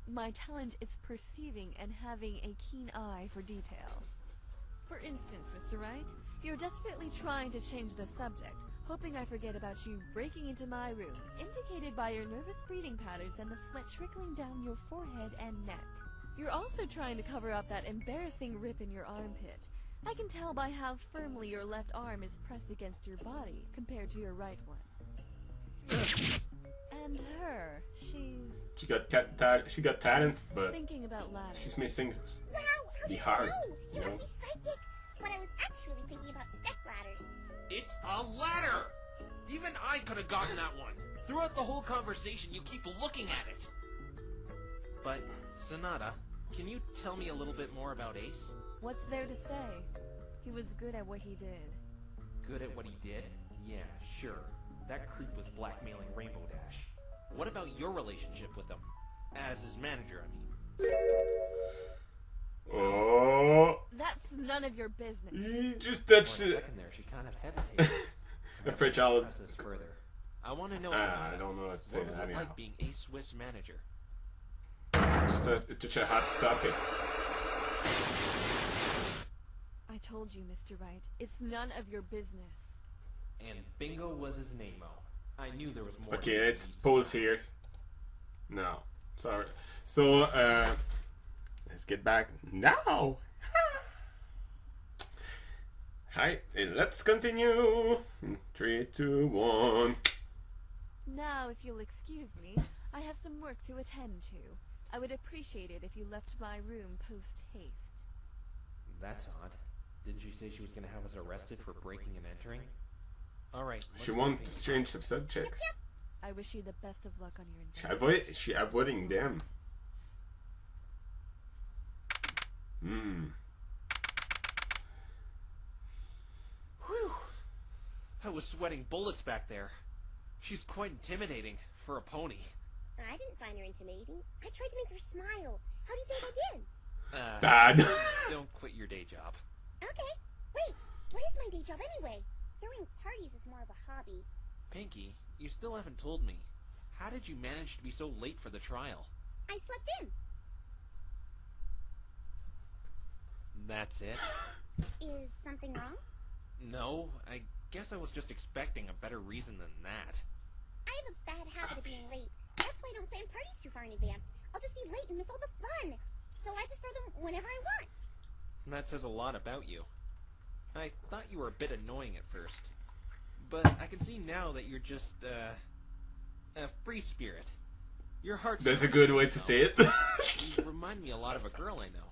my talent is perceiving and having a keen eye for detail. For instance, Mr. Wright, you're desperately trying to change the subject, hoping I forget about you breaking into my room, indicated by your nervous breathing patterns and the sweat trickling down your forehead and neck. You're also trying to cover up that embarrassing rip in your armpit. I can tell by how firmly your left arm is pressed against your body compared to your right one. And her, She got talent, she's but thinking about ladders. she's missing Wow, how the did heart. you know? You You know? must be psychic. But I was actually thinking about step ladders. It's a ladder! Even I could have gotten that one. Throughout the whole conversation, you keep looking at it. But, Sonata, can you tell me a little bit more about Ace? What's there to say? He was good at what he did. Good at what he did? Yeah, sure. That creep was blackmailing Rainbow Dash. What about your relationship with him? As his manager, I mean. Oh. That's none of your business. He just touched For a it. second there, she kind of hesitated. A fragile. Discuss this further. I want to know, Sonata, I don't know what to say what was it anyhow. like being a Swiss manager? Just a hot topic. I told you, Mr. Wright, it's none of your business. And Bingo was his name-o. I knew there was more. Okay, let's pause here. No, sorry. So, let's get back now. Hi, let's continue. 3, 2, 1. Now, if you'll excuse me, I have some work to attend to. I would appreciate it if you left my room post-haste. That's odd. Didn't she say she was going to have us arrested for breaking and entering? Alright. She wants to change the subject. I wish you the best of luck on your investigation. She avoiding them. Whew. I was sweating bullets back there. She's quite intimidating for a pony. I didn't find her intimidating. I tried to make her smile. How do you think I did? Bad. Don't quit your day job. Okay. Wait, what is my day job anyway? Throwing parties is more of a hobby. Pinkie, you still haven't told me. How did you manage to be so late for the trial? I slept in. That's it? Is something wrong? No, I guess I was just expecting a better reason than that. I have a bad habit of being late. That's why I don't plan parties too far in advance. I'll just be late and miss all the fun. So I just throw them whenever I want. That says a lot about you. I thought you were a bit annoying at first. But I can see now that you're just, a free spirit. Your heart's... That's a good way to say it. You remind me a lot of a girl I know.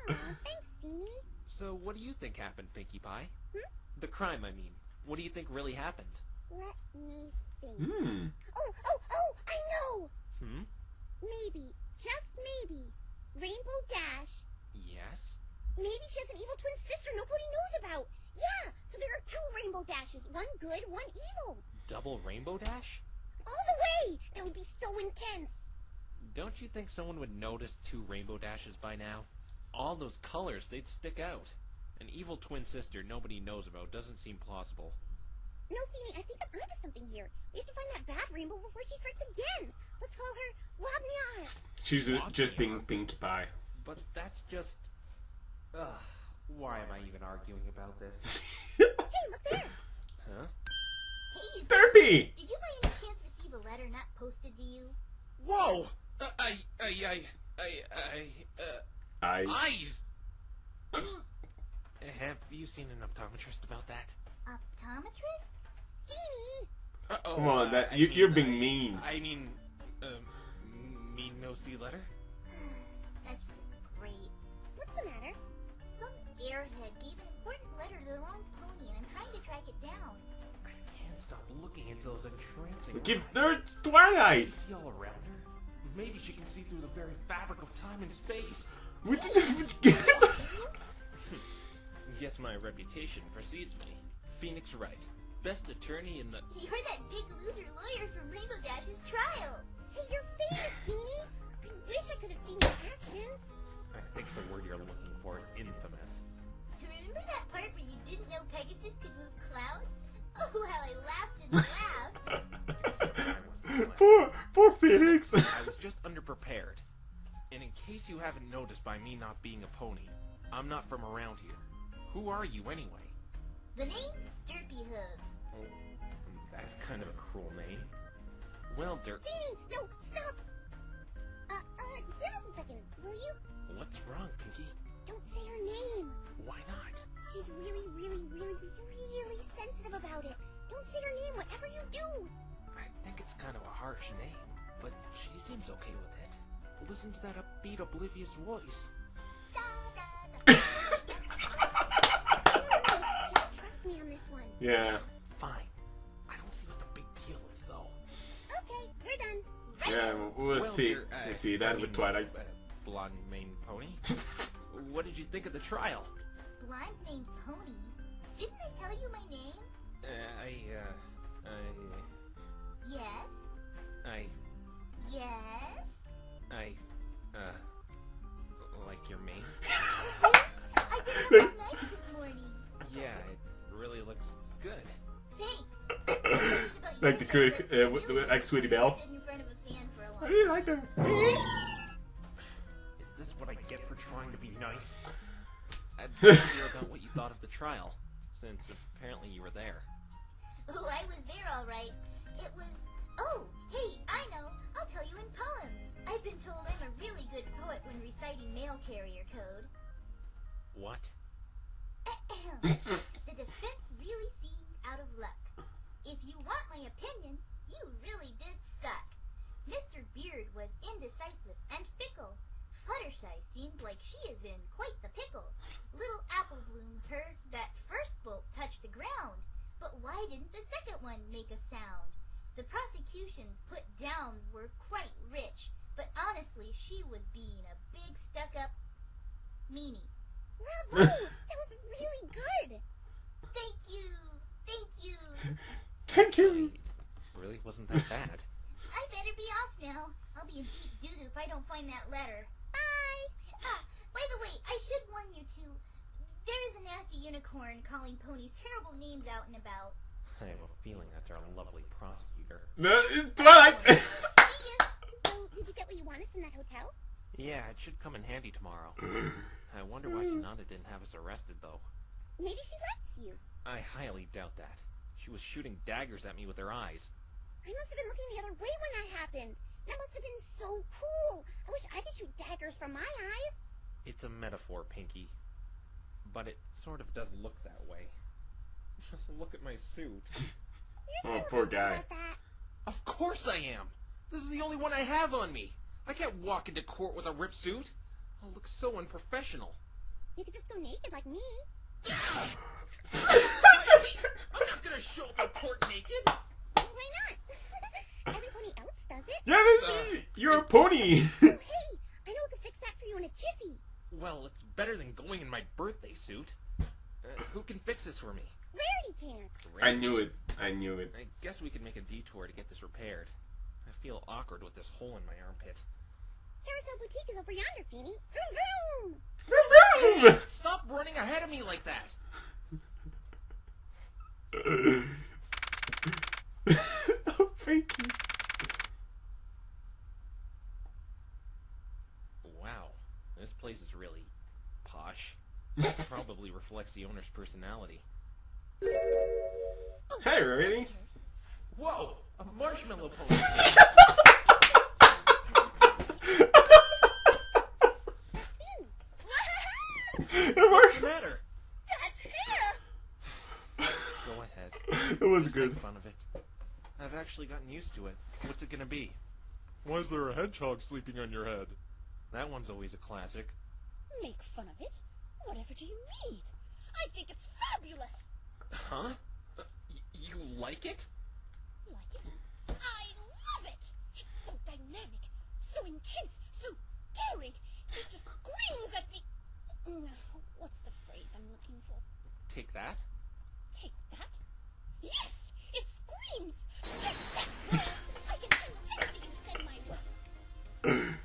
Aw, thanks, Feeny. So what do you think happened, Pinkie Pie? Hmm? The crime, I mean. What do you think really happened? Let me think. Hmm. Oh, I know! Hmm? Maybe, just maybe, Rainbow Dash. Yes? Maybe she has an evil twin sister nobody knows about. Yeah, so there are 2 Rainbow Dashes. One good, one evil. Double Rainbow Dash? All the way! That would be so intense. Don't you think someone would notice 2 Rainbow Dashes by now? All those colors, they'd stick out. An evil twin sister nobody knows about doesn't seem plausible. No, Feeny, I think I'm onto something here. We have to find that bad rainbow before she strikes again. Let's call her Wabniar. She's just being Pinkie Pie. But that's just... why am I even arguing about this? Hey, look there. Huh? Hey, Derpy! did you by any chance receive a letter not posted to you? Whoa! Eyes! Have you seen an optometrist about that? Optometrist? Feeny! Uh-oh. Come on, I you're mean, being mean. I mean, mean no see letter? That's just great. What's the matter? Some airhead gave an important letter to the wrong pony, and I'm trying to track it down. I can't stop looking into those entrancing Give eyes. her Twilight! See all around her? Maybe she can see through the very fabric of time and space. What did you forget? Guess my reputation precedes me. Phoenix Wright, best attorney in the... You're that big loser lawyer from Rainbow Dash's trial. Hey, you're famous, Feeny. I wish I could have seen you in action. I think the word you're looking for is infamous. Remember that part where you didn't know Pegasus could move clouds? Oh, how I laughed and laughed. Poor Phoenix. I was just underprepared. And in case you haven't noticed by me not being a pony, I'm not from around here. Who are you anyway? The name's Derpy Hooves. Oh, that's kind of a cruel name. Well, Feeny, no, stop! Give us a second, will you? What's wrong, Pinkie? Don't say her name. Why not? She's really sensitive about it. Don't say her name, whatever you do. I think it's kind of a harsh name, but she seems okay with it. Listen to that upbeat, oblivious voice. Da, da, da. Just trust me on this one. Yeah. Fine. I don't see what the big deal is, though. Okay, we're done. Yeah, we'll see. We'll see that with Twilight. Blonde mane pony. What did you think of the trial? blonde named Pony. Didn't I tell you my name? Yes? Yes? Like your mane? I didn't look nice this morning. Yeah, it really looks good. Thanks. Like the critic, like Sweetie Belle. In front of a fan for a How long do you like that? Is this what I get for trying to be nice? I'd like to hear about what you thought of the trial, since apparently you were there. Oh, I was there all right. It was... Oh, hey, I know. I'll tell you in poem. I've been told I'm a really good poet when reciting mail carrier code. What? The defense really seemed out of luck. If you want my opinion, you really did suck. Mr. Beard was indecisive and fickle. Fluttershy seemed like she is in quite the pickle. Little Apple Bloom heard that first bolt touch the ground. But why didn't the second one make a sound? The prosecution's put downs were quite rich, but honestly she was being a big stuck-up meanie. Bravo! That was really good! Thank you! Thank you! Thank you. Really wasn't that bad. I better be off now. I'll be in deep doo-doo if I don't find that letter. Bye! By the way, I should warn you two. There is a nasty unicorn calling ponies terrible names out and about. I have a feeling that's our lovely prosecutor. Twilight. See ya. So, did you get what you wanted from that hotel? Yeah, it should come in handy tomorrow. I wonder why Sonata didn't have us arrested, though. Maybe she likes you. I highly doubt that. She was shooting daggers at me with her eyes. I must have been looking the other way when that happened. That must have been so cool. I wish I could shoot daggers from my eyes. It's a metaphor, Pinkie. But it sort of does look that way. Just look at my suit. You're Oh, still poor upset guy. about that. Of course I am! This is the only one I have on me. I can't walk into court with a ripped suit. I'll look so unprofessional. You could just go naked like me. I'm not gonna show up in court naked. Why not? Everybody else does it. Yeah, you're a pony. Oh, hey, I know I could fix that for you in a jiffy. Well, it's better than going in my birthday suit. Who can fix this for me? Rarity can. I knew it. I knew it. I guess we could make a detour to get this repaired. I feel awkward with this hole in my armpit. Carousel Boutique is over yonder, Feeny. Vroom, vroom. Vroom, Stop running ahead of me like that! Oh, thank you. Wow, this place is really posh. Probably reflects the owner's personality. Hey, Rarity. Visitors. Whoa! A marshmallow pony! That's Feeny. What's the matter? That's hair. Go ahead. It was good. Make fun of it. I've actually gotten used to it. What's it gonna be? Why is there a hedgehog sleeping on your head? That one's always a classic. Make fun of it? Whatever do you mean? I think it's fabulous. Huh? You like it? Like it? I love it! It's so dynamic, so intense, so daring. It just screams at me. What's the phrase I'm looking for? Take that? Take that? Yes! It screams! Take that, world! I can do anything you send my way.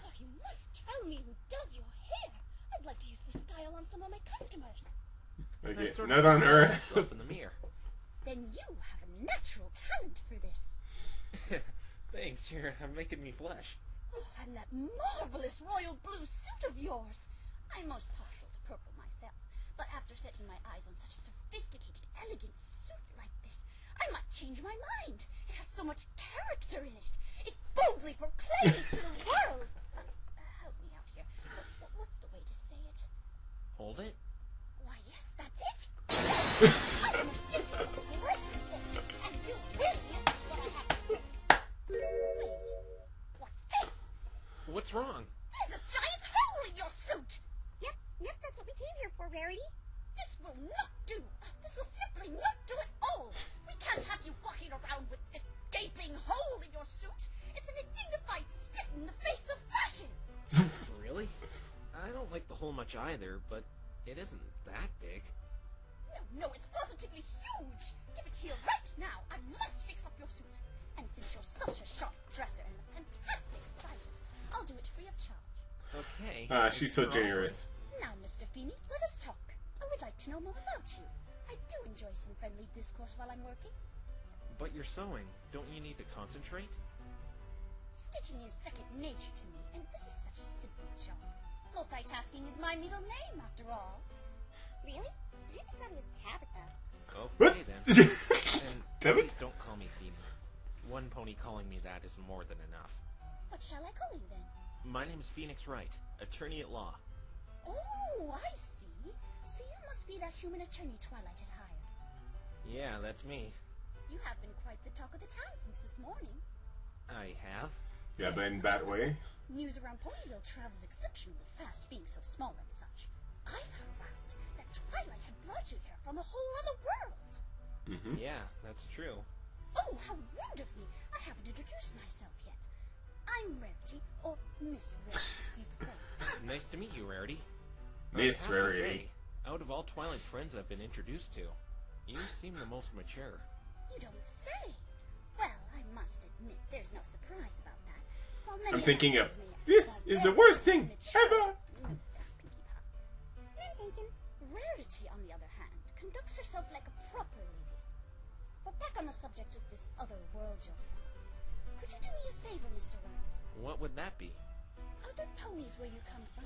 Oh, you must tell me who does your hair. I'd like to use this style on some of my customers. Okay, I sort not of on saw her. myself in the mirror. Then you have a natural talent for this. Thanks, you're making me blush. Oh, and that marvelous royal blue suit of yours. I'm most partial to purple myself, but after setting my eyes on such a sophisticated, elegant suit like this, I might change my mind. It has so much character in it. It boldly proclaims to the world. Help me out here. What's the way to say it? Hold it. Why, yes, that's it. I am a great voice, and you will listen to what I have to say. Wait, what's this? What's wrong? There's a giant hole in your suit. Yep, that's what we came here for, Rarity. This will not do. This will simply not do at all. We can't have you walking around with this gaping hole in your suit. It's an undignified spit in the face of fashion. Really? I don't like the hole much either, but It isn't that big. No, it's positively huge. Give it here right now. I must fix up your suit. And since you're such a sharp dresser and a fantastic stylist, I'll do it free of charge. Okay. She's so generous. Now, Mr. Feeney, let us talk. I would like to know more about you. I do enjoy some friendly discourse while I'm working. But you're sewing. Don't you need to concentrate? Stitching is second nature to me, and this is such a simple job. Multitasking is my middle name, after all. Really? I just thought it was Tabitha. Okay, then. And Tabitha? please don't call me Phoenix. One pony calling me that is more than enough. What shall I call you, then? My name is Phoenix Wright, attorney at law. Oh, I see. So you must be that human attorney Twilight had hired. Yeah, that's me. You have been quite the talk of the town since this morning. I have? Yeah, but in that way. News around Ponyville travels exceptionally fast, being so small and such. I've heard that Twilight had brought you here from a whole other world. Mm-hmm. Yeah, that's true. Oh, how rude of me. I haven't introduced myself yet. I'm Rarity, or Miss Rarity, if you prefer. Nice to meet you, Rarity. Miss I have to Rarity. say, out of all Twilight's friends I've been introduced to, you seem the most mature. You don't say. Well, I must admit, there's no surprise about that. While many I'm thinking of, others may this have is very the worst thing mature- ever. No, that's Pinkie Pie. None taken. Rarity, on the other hand, conducts herself like a proper lady. But back on the subject of this other world you're from. Could you do me a favor, Mr. Wright? What would that be? Are there ponies where you come from?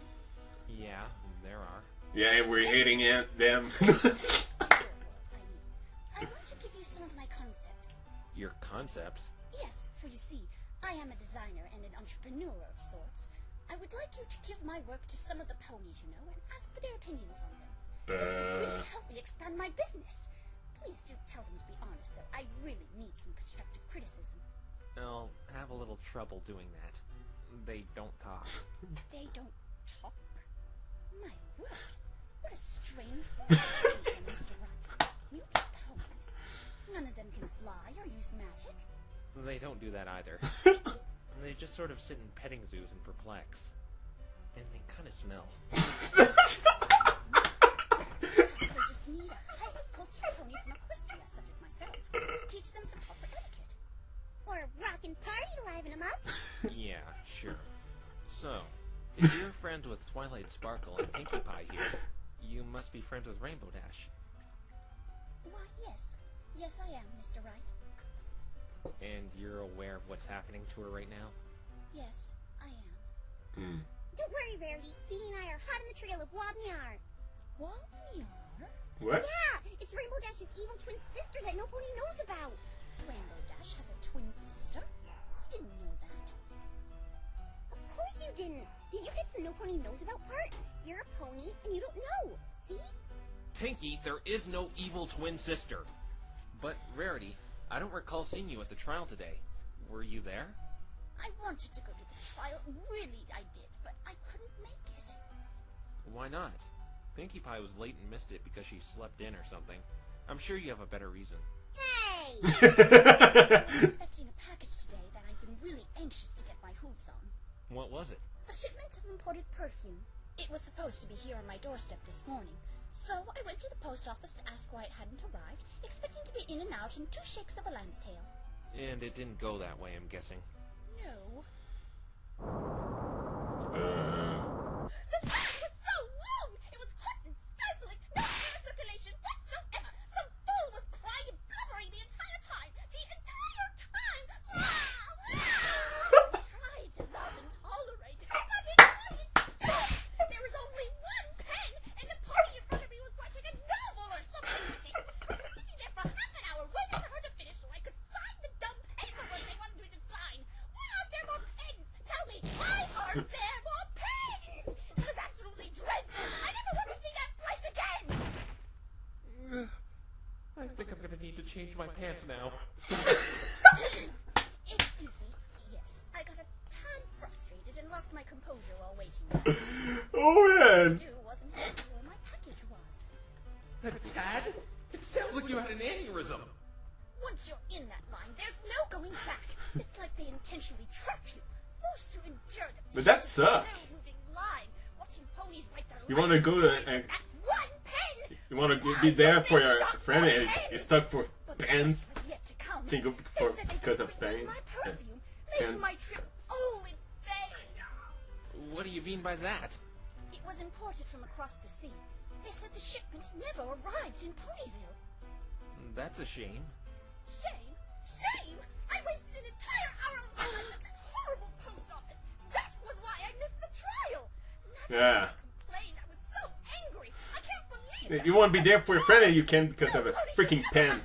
Yeah, there are. Yeah, we're hating them. Your world, I mean. I want to give you some of my concepts. Your concepts? Yes, for you see, I am a designer and an entrepreneur of sorts. I would like you to give my work to some of the ponies you know and ask for their opinions on them. This could really help me expand my business. Please do tell them to be honest, though. I really need some constructive criticism. I'll have a little trouble doing that. They don't talk. They don't talk? My word, what a strange world Mr. Wright. Mute ponies. None of them can fly or use magic. They don't do that either. They just sort of sit in petting zoos and perplex. And they kind of smell. Perhaps they just need a highly cultured pony from Equestria, such as myself, to teach them some proper etiquette. Or a rockin' party to liven them up. Yeah, sure. So, if you're friends with Twilight Sparkle and Pinkie Pie here, you must be friends with Rainbow Dash. Why, yes. Yes, I am, Mr. Wright. And you're aware of what's happening to her right now? Yes, I am. Don't worry, Rarity. Feeny and I are hot on the trail of Wobniar. Wobniar? What? Yeah, it's Rainbow Dash's evil twin sister that no pony knows about. Rainbow Dash has a twin sister? I didn't know that. Of course you didn't. Did you catch the no pony knows about part? You're a pony and you don't know. See? Pinkie, there is no evil twin sister. But, Rarity, I don't recall seeing you at the trial today. Were you there? I wanted to go to the trial. Really, I did, but I couldn't make it. Why not? Pinkie Pie was late and missed it because she slept in or something. I'm sure you have a better reason. Hey! I was expecting a package today that I've been really anxious to get my hooves on. What was it? A shipment of imported perfume. It was supposed to be here on my doorstep this morning. So I went to the post office to ask why it hadn't arrived, expecting to be in and out in 2 shakes of a lamb's tail. And it didn't go that way, I'm guessing. No. The line was so long! It was hot and stifling, no air circulation whatsoever! Some fool was crying and blubbering the entire time! The entire time! I tried to love and tolerate it, but it wouldn't stop! There was only one pen, and the party in front of me was watching a novel or something like it! I was sitting there for half an hour waiting for her to finish so I could sign the dumb paperwork they wanted me to sign! Why aren't there more pens? Tell me, why aren't there more pens? It was absolutely dreadful! I never want to see that place again! I think I'm gonna need to change my pants now. Excuse me. Yes, I got a tad frustrated and lost my composure while waiting. Oh man! Do wasn't where my package was. A tad? It sounds like you had an aneurysm. Once you're in that line, there's no going back. It's like they intentionally trap you, forced to endure the But that sucks. slow-moving line, watching ponies write their You wanna life go stories and- in that one You want to be there for your friend and you're stuck for pens. Think of because of pain. Making my trip all in vain. What do you mean by that? It was imported from across the sea. They said the shipment never arrived in Ponyville. That's a shame. Shame? Shame? I wasted an entire hour of my life at that horrible post office. That was why I missed the trial. Yeah. Complained. I was so angry. I can't believe If that. you want to be there for your friend and you can because of a freaking pen.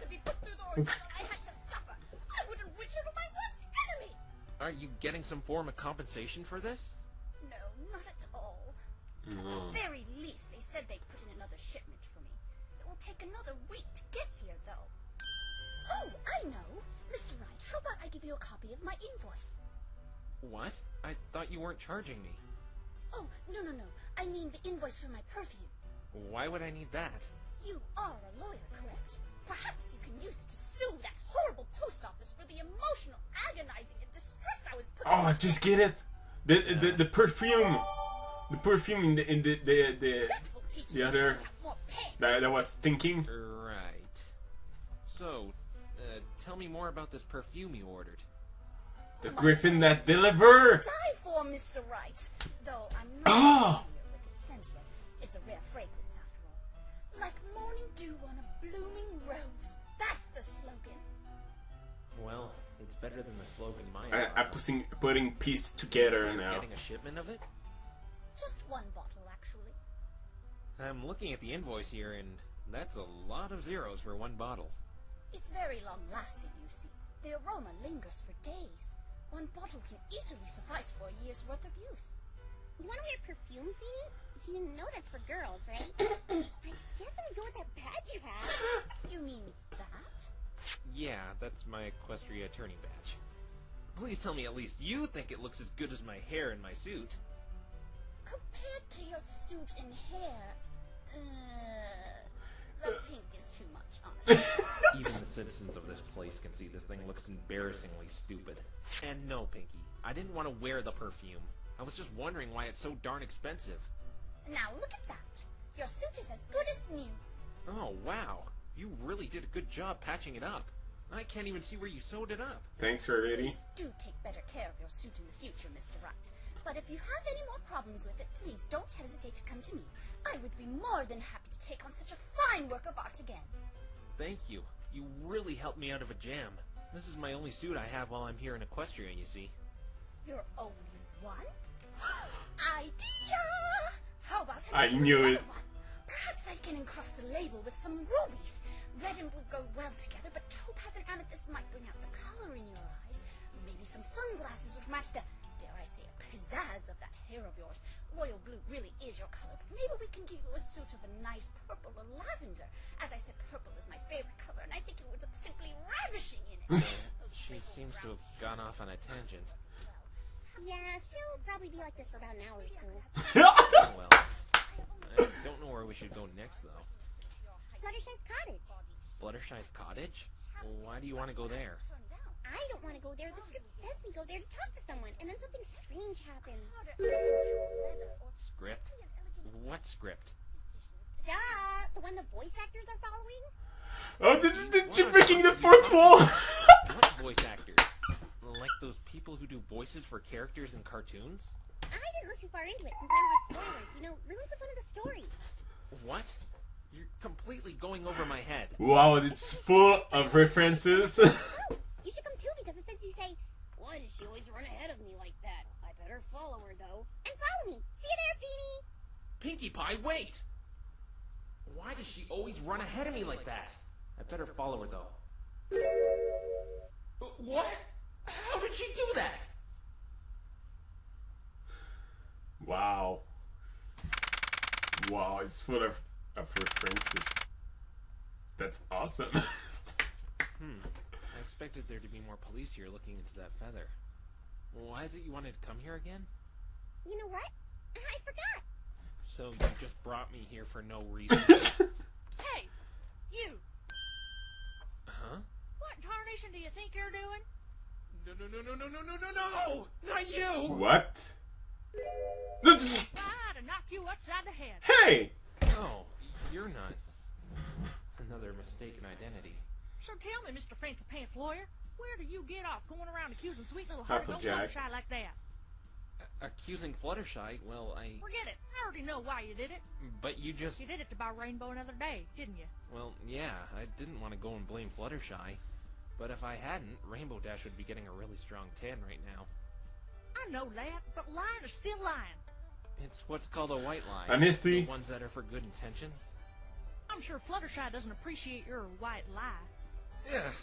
I had to suffer. I wouldn't wish it on my worst enemy. Are you getting some form of compensation for this? No, not at all. At the very least, they said they'd put in another shipment for me. It will take another week to get here, though. Oh, I know. Mr. Wright, how about I give you a copy of my invoice? What? I thought you weren't charging me. Oh, no. I mean the invoice for my perfume. Why would I need that? You are a lawyer, correct? Perhaps you can use it to sue that horrible post office for the emotional, agonizing, and distress I was put Oh, through. just get it. The perfume. The perfume in the other that was stinking. Right. So, tell me more about this perfume you ordered. The griffin that deliver. Die for, Mr. Wright. Though I'm not Oh. familiar with its scent yet. It's a rare fragrance, after all. Like morning dew on a blooming rose. That's the slogan. Well, it's better than the slogan I'm putting piece together now. Getting a shipment of it? Just one bottle, actually. I'm looking at the invoice here, and that's a lot of zeros for one bottle. It's very long-lasting, you see. The aroma lingers for days. One bottle can easily suffice for a year's worth of use. You want to wear perfume, Phoenix? You know that's for girls, right? I guess I would go with that badge you have. You mean that? Yeah, that's my Equestria attorney badge. Please tell me at least you think it looks as good as my hair and my suit. Compared to your suit and hair, the pink is too much, honestly. Even the citizens of this place can see this thing looks embarrassingly stupid. And no, Pinkie, I didn't want to wear the perfume. I was just wondering why it's so darn expensive. Now look at that. Your suit is as good as new. Oh, wow. You really did a good job patching it up. I can't even see where you sewed it up. Thanks, lady. Please do take better care of your suit in the future, Mr. Wright. But if you have any more problems with it, please don't hesitate to come to me. I would be more than happy to take on such a fine work of art again. Thank you. You really helped me out of a jam. This is my only suit I have while I'm here in Equestria, you see. Your only one? Idea! How about I knew it. One? Perhaps I can encrust the label with some rubies. Red and blue go well together, but topaz and amethyst might bring out the color in your eyes. Maybe some sunglasses would match the, dare I say, pizzazz of that hair of yours. Royal blue really is your color, but maybe we can give you a suit of a nice purple or lavender. As I said, purple is my favorite color, and I think it would look simply ravishing in it. She seems to have gone off on a tangent. Yeah, she'll probably be like this for about an hour or so. Well, I don't know where we should go next, though. Fluttershy's cottage. Fluttershy's cottage? Why do you want to go there? I don't want to go there. The script says we go there to talk to someone, and then something strange happens. Script? What script? Duh! The one the voice actors are following? Oh, did you breaking the fourth wall? What voice actors? Like those people who do voices for characters in cartoons? I didn't look too far into it since I don't like spoilers. You know, ruins the fun of the story. What? You're completely going over my head. Wow, it's full of references. You should come too because it says you say, "Why does she always run ahead of me like that? I better follow her though." And follow me. See you there, Phoenix. Pinkie Pie, wait! Why does she always run ahead of me like that? I better follow her though. What? How did she do that? Wow. Wow, it's full of references. That's awesome. I expected there to be more police here looking into that feather. Why is it you wanted to come here again? You know what? I forgot. So you just brought me here for no reason? Hey, you! Huh? What tarnation do you think you're doing? No! Not you! What? Try to knock you upside the head. Hey! Oh, you're not another mistaken identity. So tell me, Mr. Fancy Pants Lawyer, where do you get off going around accusing sweet little hearted old Applejack. Fluttershy like that? Accusing Fluttershy? Well, Forget it. I already know why you did it. But you just... You did it to buy Rainbow another day, didn't you? Well, yeah, I didn't want to go and blame Fluttershy. But if I hadn't, Rainbow Dash would be getting a really strong tan right now. I know that, but lying is still lying. It's what's called a white lie. Honesty. The ones that are for good intentions. I'm sure Fluttershy doesn't appreciate your white lie. Ugh,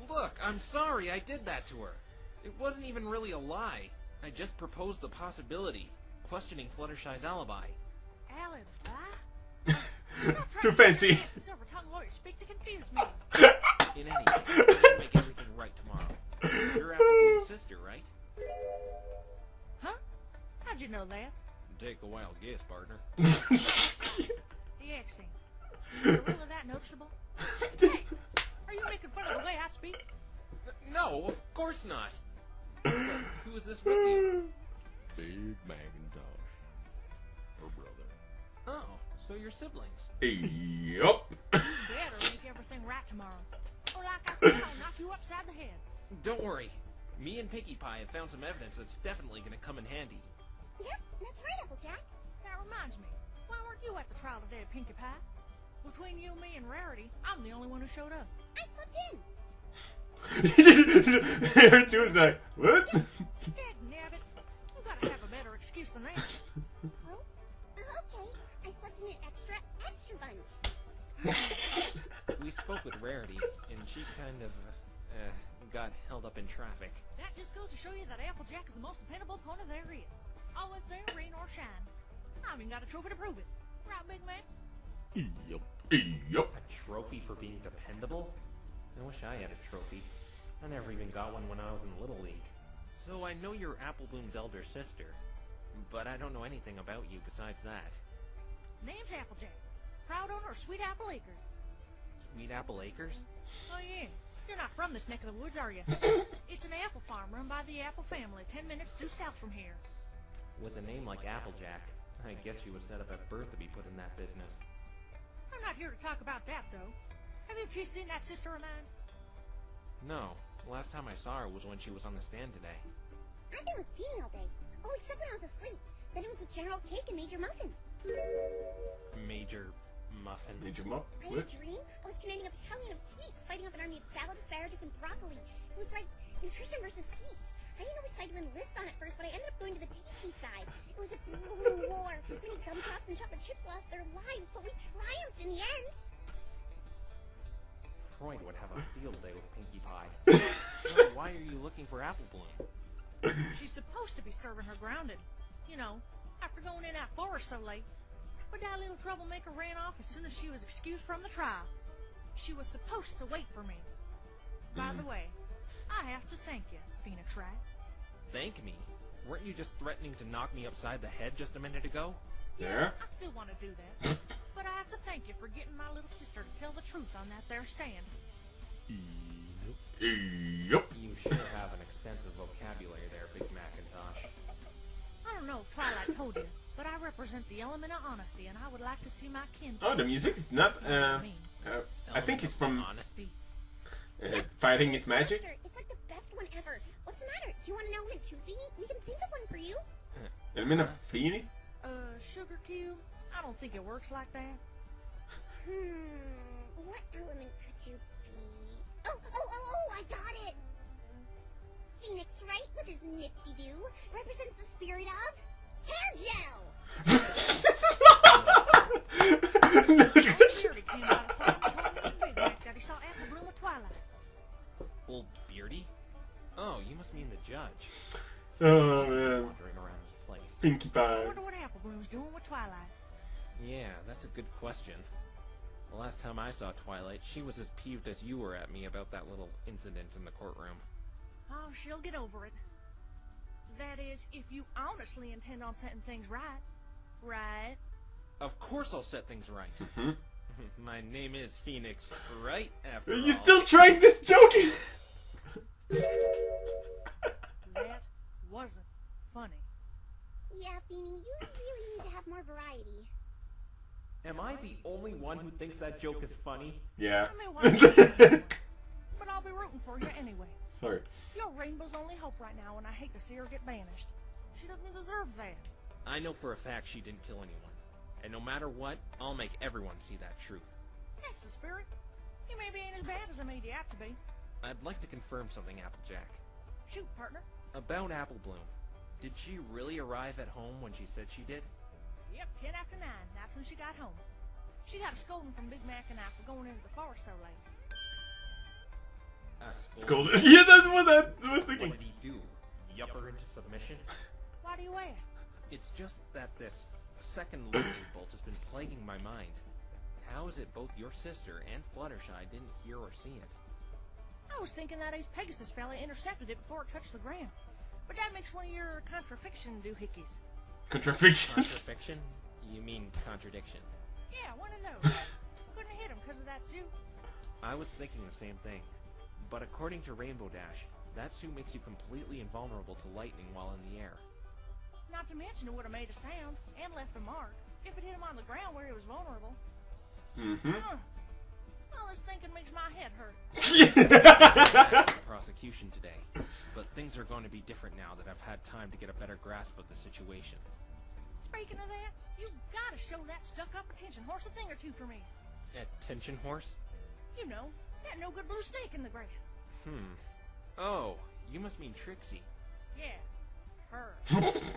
look, I'm sorry I did that to her. It wasn't even really a lie. I just proposed the possibility, questioning Fluttershy's alibi. Alibi? Too fancy. Silver-tongued lawyer speak to confuse me. In any case, we'll make everything right tomorrow. You're Apple Bloom's sister, right? Huh? How'd you know that? Take a wild guess, partner. The accent. Is it really that noticeable? Hey, are you making fun of the way I speak? No, of course not. But who is this with you? Big Macintosh. Her brother. Oh, so you're siblings. Yup. Better make everything right tomorrow. Or like I said, I'll knock you upside the head. Don't worry. Me and Pinkie Pie have found some evidence that's definitely going to come in handy. Yep, that's right, Applejack. That reminds me. Why weren't you at the trial today, Pinkie Pie? Between you, me, and Rarity, I'm the only one who showed up. I slept in. Her too was like, what? Dagnabbit. You gotta have a better excuse than that. Oh, okay. I slept in an extra bunch. We spoke with Rarity, and she kind of, got held up in traffic. That just goes to show you that Applejack is the most dependable opponent there is. Always there, rain or shine. I even got a trophy to prove it. Right, big man? Yup. Yup. A trophy for being dependable? I wish I had a trophy. I never even got one when I was in Little League. So I know you're Apple Bloom's elder sister, but I don't know anything about you besides that. Name's Applejack. Proud owner of Sweet Apple Acres. Sweet Apple Acres? Oh, yeah. You're not from this neck of the woods, are you? It's an apple farm run by the Apple family, 10 minutes due south from here. With a name like Applejack, I guess you was set up at birth to be put in that business. I'm not here to talk about that, though. Have you two seen that sister of mine? No. Last time I saw her was when she was on the stand today. I've been with Phoenix all day. Oh, except when I was asleep. Then it was with General Cake and Major Muffin. Major Muffin? Major Muffin? I had a dream. I was commanding a battalion of sweets fighting off an army of salad, asparagus, and broccoli. It was like nutrition versus sweets. I didn't know which side to enlist on at first, but I ended up going to the tasty side. It was a grueling war. Many gumdrops and chocolate chips lost their lives, but we triumphed in the end. Freud would have a field day with Pinkie Pie. So why are you looking for Apple Bloom? She's supposed to be serving her grounded. You know, after going in that forest so late. But that little troublemaker ran off as soon as she was excused from the trial. She was supposed to wait for me. By the way, I have to thank you, Phoenix Wright. Thank me? Weren't you just threatening to knock me upside the head just a minute ago? Yeah? I still want to do that. But I have to thank you for getting my little sister to tell the truth on that there stand. Yup. You sure have an extensive vocabulary there, Big Macintosh. I don't know if Twilight told you, but I represent the element of honesty, and I would like to see my kin. Oh, the music is not, I think it's from Honesty? Fighting is Magic. It's like the best one ever. What's the matter? Do you want an element too, Phoenix? We can think of one for you. Element of Phoenix? Sugar cube? I don't think it works like that. What element could you be? Oh, I got it! Phoenix Wright, with his nifty-do, represents the spirit of hair gel! Beardy came out of front and told me in Big that he saw Apple Bloom with Twilight. Old Beardy? Oh, you must mean the judge. Oh, man. Wandering around this place. Pinkie I Pie. wonder what Apple Bloom's doing with Twilight. Yeah, that's a good question. The last time I saw Twilight, she was as peeved as you were at me about that little incident in the courtroom. Oh, she'll get over it. That is, if you honestly intend on setting things right. Right? Of course I'll set things right. Hmm? My name is Phoenix Wright, after You all. still trying this joke? That wasn't funny. Yeah, Phoenix, you really need to have more variety. Am I the only one who thinks that joke is funny? Yeah. I mean, why not? But I'll be rooting for you anyway. Sorry. You're Rainbow's only hope right now, and I hate to see her get banished. She doesn't deserve that. I know for a fact she didn't kill anyone. And no matter what, I'll make everyone see that truth. That's the spirit. You maybe ain't as bad as I made you out to be. I'd like to confirm something, Applejack. Shoot, partner. About Apple Bloom. Did she really arrive at home when she said she did? Yep, 10 after 9. That's when she got home. She got a scolding from Big Mac and I for going into the forest so late. Scolded. Yeah, that's what I was thinking. What did he do? Yup her into submission? Why do you ask? It's just that this second lightning bolt has been plaguing my mind. How is it both your sister and Fluttershy didn't hear or see it? I was thinking that ace Pegasus fella intercepted it before it touched the ground. But that makes one of your contrafiction doohickeys. Contrafiction? Contrafiction? You mean contradiction? Yeah, one of those. Couldn't hit him because of that suit. I was thinking the same thing. But according to Rainbow Dash, that suit makes you completely invulnerable to lightning while in the air. Not to mention it would have made a sound and left a mark if it hit him on the ground where he was vulnerable. All this thinking makes my head hurt. Prosecution today, but things are going to be different now that I've had time to get a better grasp of the situation. Speaking of that, you gotta show that stuck-up attention horse a thing or two for me. Attention horse? You know, that no-good blue snake in the grass. Oh, you must mean Trixie. Yeah, her.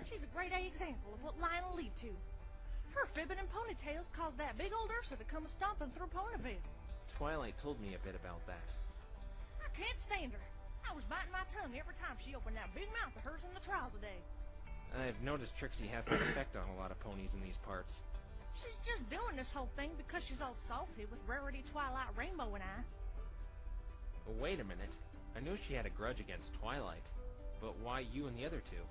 She's a great A example of what lying will lead to. Her fibbing and ponytails caused that big old Ursa to come stomping through Ponyville. Twilight told me a bit about that. I can't stand her. I was biting my tongue every time she opened that big mouth of hers in the trial today. I've noticed Trixie has an effect on a lot of ponies in these parts. She's just doing this whole thing because she's all salty with Rarity, Twilight, Rainbow, and I. Wait a minute. I knew she had a grudge against Twilight, but why you and the other two?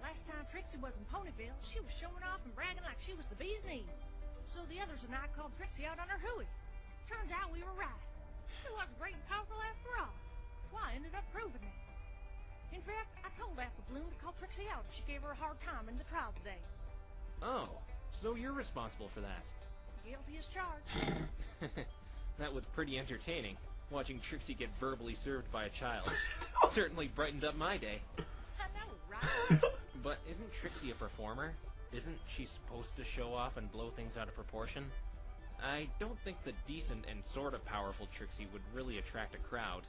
Last time Trixie was in Ponyville, she was showing off and bragging like she was the bee's knees. So the others and I called Trixie out on her hooey. Turns out we were right. She was great and powerful after all. Well, I ended up proving it. In fact, I told Apple Bloom to call Trixie out if she gave her a hard time in the trial today. Oh, so you're responsible for that. Guilty as charged. That was pretty entertaining, watching Trixie get verbally served by a child. Certainly brightened up my day. I know, right? But isn't Trixie a performer? Isn't she supposed to show off and blow things out of proportion? I don't think the decent and sort of powerful Trixie would really attract a crowd.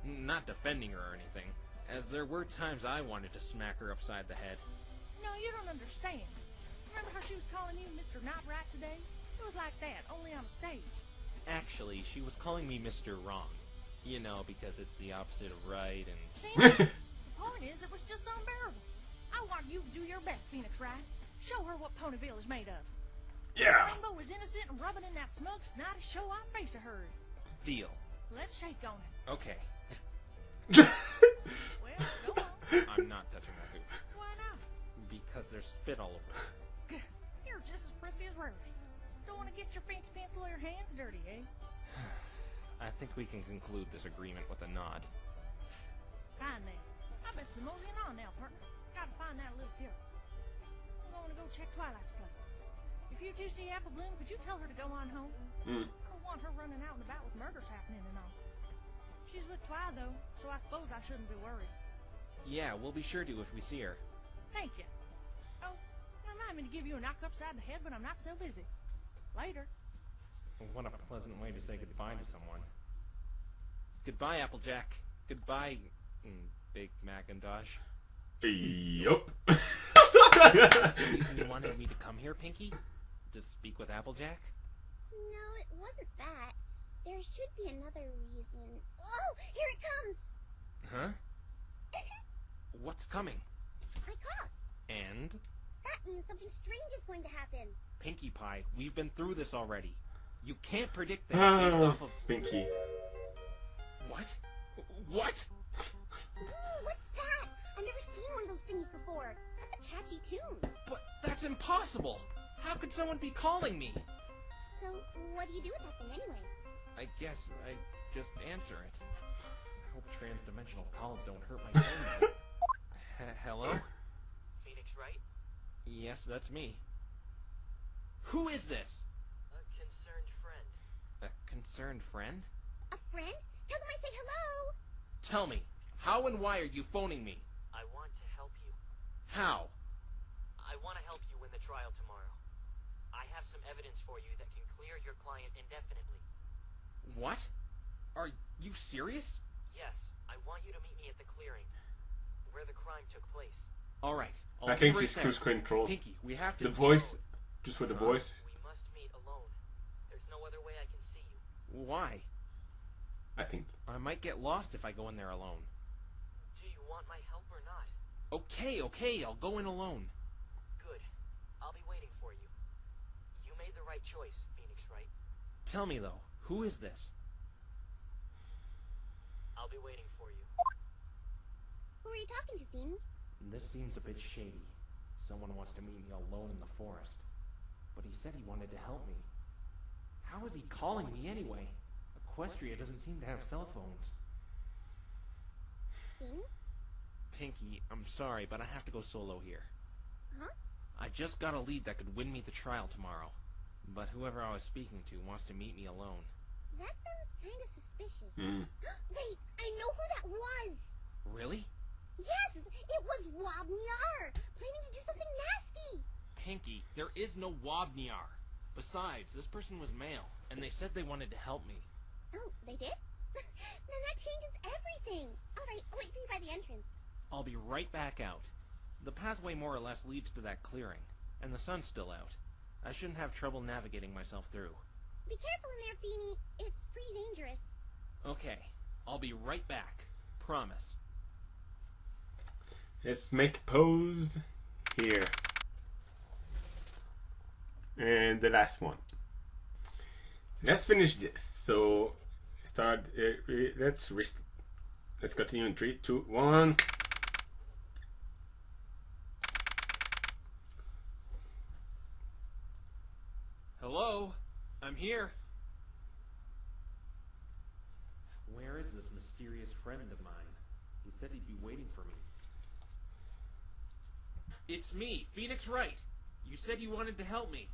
Not defending her or anything, as there were times I wanted to smack her upside the head. No, you don't understand. Remember how she was calling you Mr. Not Right today? It was like that, only on a stage. Actually, she was calling me Mr. Wrong. You know, because it's the opposite of right and... See? The point is, it was just unbearable. I want you to do your best, Phoenix Wright. Show her what Ponyville is made of. Yeah. Rainbow is innocent and rubbing in that smug, snotty, show-off face of hers. Deal. Let's shake on it. Okay. Well, go on. I'm not touching that hoof. Why not? Because there's spit all over it. You're just as prissy as Rarity. Don't want to get your fancy pants lawyer hands dirty, eh? I think we can conclude this agreement with a nod. Fine then. I best be moseying on now, partner. Gotta find that little fury. I'm going to go check Twilight's place. If you two see Apple Bloom, could you tell her to go on home? I don't want her running out and about with murders happening and all. She's with Twi, though, so I suppose I shouldn't be worried. Yeah, we'll be sure to if we see her. Thank you. Oh, remind me to give you a knock upside the head when I'm not so busy. Later. What a pleasant way to say goodbye to someone. Goodbye, Applejack. Goodbye, Big Macintosh. Yup. You wanted me to come here, Pinkie? To speak with Applejack? No, it wasn't that. There should be another reason. Oh, here it comes! Huh? What's coming? I cough. And? That means something strange is going to happen. Pinkie Pie, we've been through this already. You can't predict things based off of... Pinkie. What? What? Ooh, what's that? I've never seen one of those things before. That's a catchy tune. But that's impossible! How could someone be calling me? So, what do you do with that thing anyway? I guess I just answer it. I hope trans-dimensional calls don't hurt my phone. Hello? Phoenix Wright? Yes, that's me. Who is this? concerned friend. A concerned friend? A friend? Tell them I say hello. Tell me, how and why are you phoning me? I want to help you. How? I want to help you win the trial tomorrow. I have some evidence for you that can clear your client indefinitely. What? Are you serious? Yes, I want you to meet me at the clearing, where the crime took place. All right. I think it's cruise control. Pinkie, we have to... The voice, just with the voice. We must meet alone. There's no other way I can see you. Why? I think. I might get lost if I go in there alone. Do you want my help or not? Okay, I'll go in alone. Good. I'll be waiting for you. You made the right choice, Phoenix Wright. Tell me, though, who is this? I'll be waiting for you. Who are you talking to, Phoenix? This seems a bit shady. Someone wants to meet me alone in the forest. But he said he wanted to help me. How is he calling me anyway? Equestria doesn't seem to have cell phones. Phoenix? Pinkie, I'm sorry, but I have to go solo here. Huh? I just got a lead that could win me the trial tomorrow. But whoever I was speaking to wants to meet me alone. That sounds kind of suspicious. Mm. Wait, I know who that was! Really? Yes, it was Wobniar, planning to do something nasty. Pinkie, there is no Wobniar. Besides, this person was male, and they said they wanted to help me. Oh, they did? Then that changes everything. All right, I'll wait for you by the entrance. I'll be right back out. The pathway more or less leads to that clearing, and the sun's still out. I shouldn't have trouble navigating myself through. Be careful in there, Feeny. It's pretty dangerous. Okay, I'll be right back. Promise. Let's make a pose here. And the last one. Let's finish this. So start. Let's continue in 3, 2, 1. Hello, I'm here. Where is this mysterious friend of mine? He said he'd be waiting for me. It's me, Phoenix Wright. You said you wanted to help me.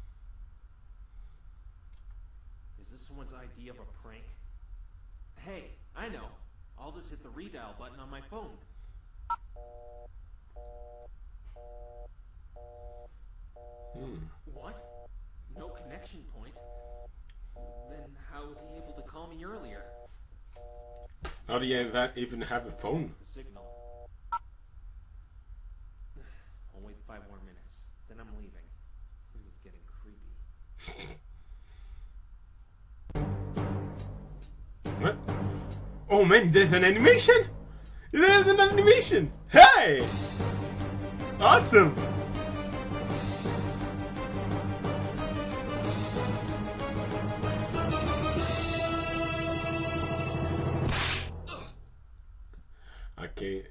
Is this someone's idea of a prank? Hey, I know. I'll just hit the redial button on my phone. What? No connection point? Then how was he able to call me earlier? How do you even have a phone? The signal. I'll wait 5 more minutes. Then I'm leaving. This is getting creepy. What? Oh man, there's an animation! There's an animation! Hey! Awesome! Okay.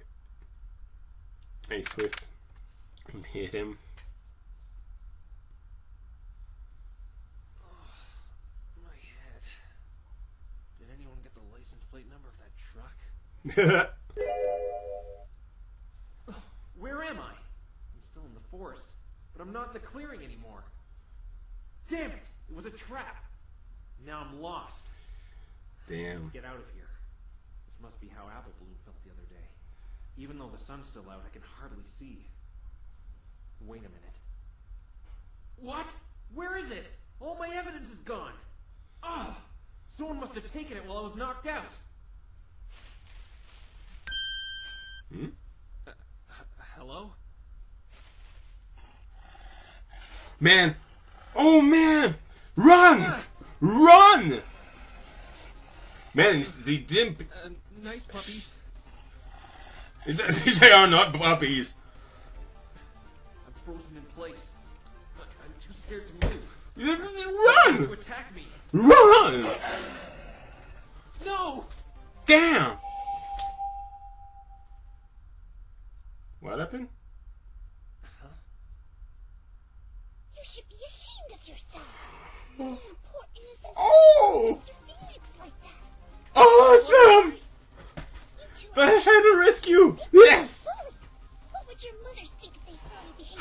Hey, Swift. Hit him. My head. Did anyone get the license plate number of that truck? Where am I? I'm still in the forest, but I'm not in the clearing anymore. Damn it! It was a trap. Now I'm lost. Damn. Get out of here. This must be how Apple Bloom felt the other day. Even though the sun's still out, I can hardly see. Wait a minute. What? Where is it? All my evidence is gone. Ah! Someone must have taken it while I was knocked out. Hmm? Hello? Man! Oh man! Run! Run! Man, they didn't. Nice puppies. They are not puppies. I'm frozen in place. I'm too scared to move. Run! To attack me. Run! No! Damn! What happened? You should be ashamed of yourselves. Letting a poor innocent Oh! Mr. Phoenix like that. Awesome! But I tried to rescue! Yes! Bullets. What would your mothers think if they saw you behave?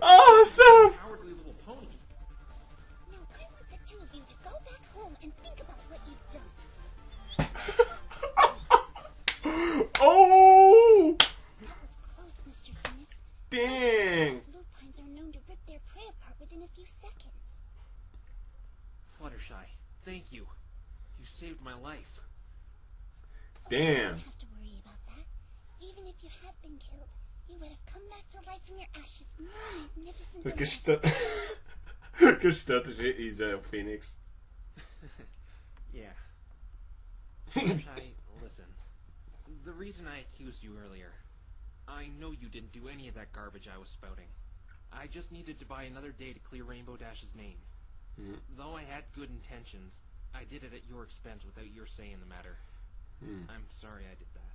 Awesome! Mr. Phoenix. Dang! Lupines are known to rip their prey apart within a few seconds. Fluttershy, thank you. You saved my life. Damn. You don't have to worry about that. Even if you had been killed, you would have come back to life from your ashes more magnificent than Gestalte is a Phoenix. Yeah. Fluttershy, listen. The reason I accused you earlier, I know you didn't do any of that garbage I was spouting. I just needed to buy another day to clear Rainbow Dash's name. Though I had good intentions, I did it at your expense without your say in the matter. I'm sorry I did that.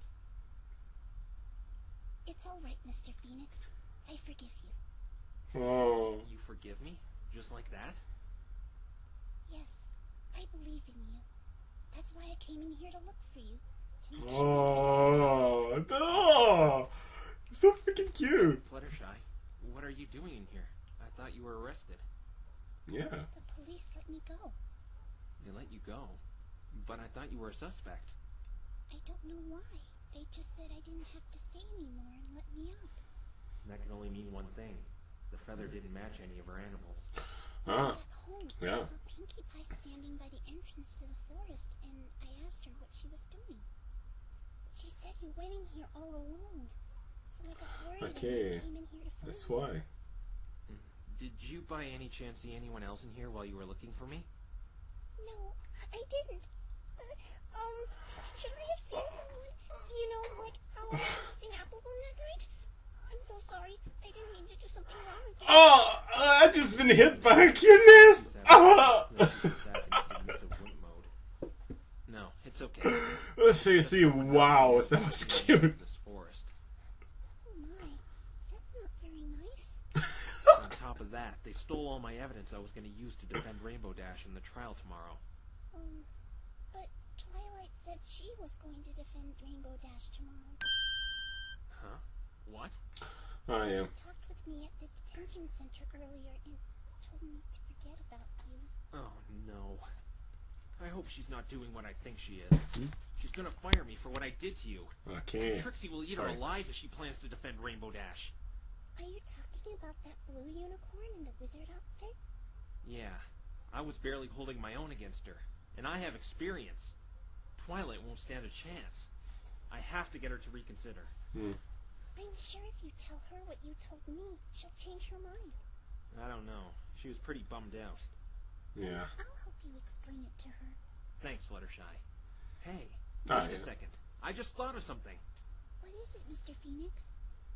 It's all right, Mr. Phoenix. I forgive you. Oh. You forgive me? Just like that? Yes, I believe in you. That's why I came in here to look for you. To make sure Oh, no! So freaking cute. Fluttershy, what are you doing in here? I thought you were arrested. Yeah. the police let me go. They let you go? But I thought you were a suspect. I don't know why. They just said I didn't have to stay anymore and let me out. That can only mean one thing. The feather didn't match any of our animals. Ah. At home, Yeah. I saw Pinkie Pie standing by the entrance to the forest, and I asked her what she was doing. She said you went in here all alone, so I got worried Okay. and I came in here to find That's you. why. Did you by any chance see anyone else in here while you were looking for me? No, I didn't. Should I have seen someone? You know, like how I have seen Applejack that night? I'm so sorry. I didn't mean to do something wrong again. Oh, I just been hit by a cuteness. Oh. No, it's okay. Seriously, wow, that was cute. This forest. Oh my, that's not very nice. On top of that, they stole all my evidence I was going to use to defend Rainbow Dash in the trial tomorrow. But Twilight said she was going to defend Rainbow Dash tomorrow. Huh? What? Oh, yeah. She talked with me at the detention center earlier and told me to forget about you. Oh, no. I hope she's not doing what I think she is. She's gonna fire me for what I did to you. Okay. Trixie will eat her alive if she plans to defend Rainbow Dash. Are you talking about that blue unicorn in the wizard outfit? Yeah. I was barely holding my own against her. And I have experience. Twilight won't stand a chance. I have to get her to reconsider. I'm sure if you tell her what you told me, she'll change her mind. I don't know. She was pretty bummed out. Yeah. I'll help you explain it to her. Thanks, Fluttershy. Hey, Oh, wait yeah. a second. I just thought of something. What is it, Mr. Phoenix?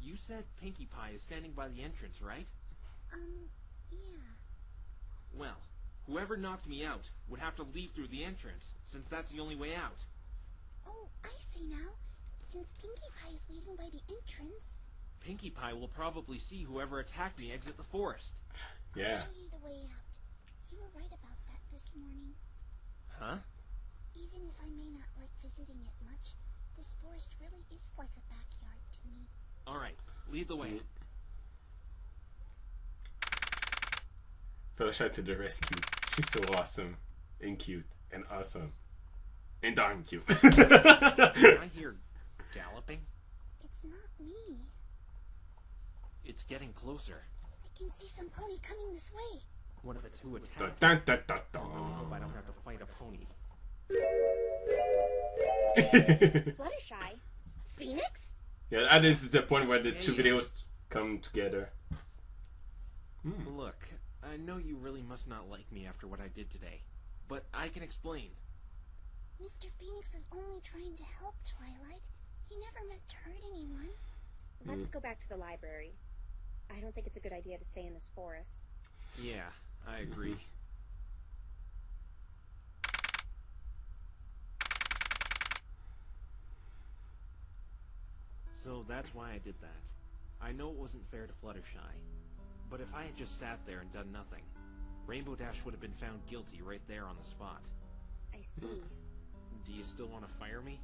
You said Pinkie Pie is standing by the entrance, right? Yeah. Well, whoever knocked me out would have to leave through the entrance, since that's the only way out. Oh, I see now. Since Pinkie Pie is waiting by the entrance... Pinkie Pie will probably see whoever attacked me exit the forest. Yeah. I'll show you the way out. You were right about that this morning. Huh? Even if I may not like visiting it much, this forest really is like a backyard to me. Alright, lead the way. Fluttershy to the rescue. She's so awesome. And cute. And awesome. And darn cute. Can I hear galloping? It's not me. It's getting closer. I can see some pony coming this way. What if it's who attacked? Dun, dun, dun, I really hope I don't have to fight a pony. Fluttershy? Phoenix? Yeah, that is the point where the two videos come together. Look, I know you really must not like me after what I did today, but I can explain. Mr. Phoenix was only trying to help Twilight. He never meant to hurt anyone. Let's go back to the library. I don't think it's a good idea to stay in this forest. Yeah, I agree. So that's why I did that. I know it wasn't fair to Fluttershy, but if I had just sat there and done nothing, Rainbow Dash would have been found guilty right there on the spot. I see. Do you still want to fire me?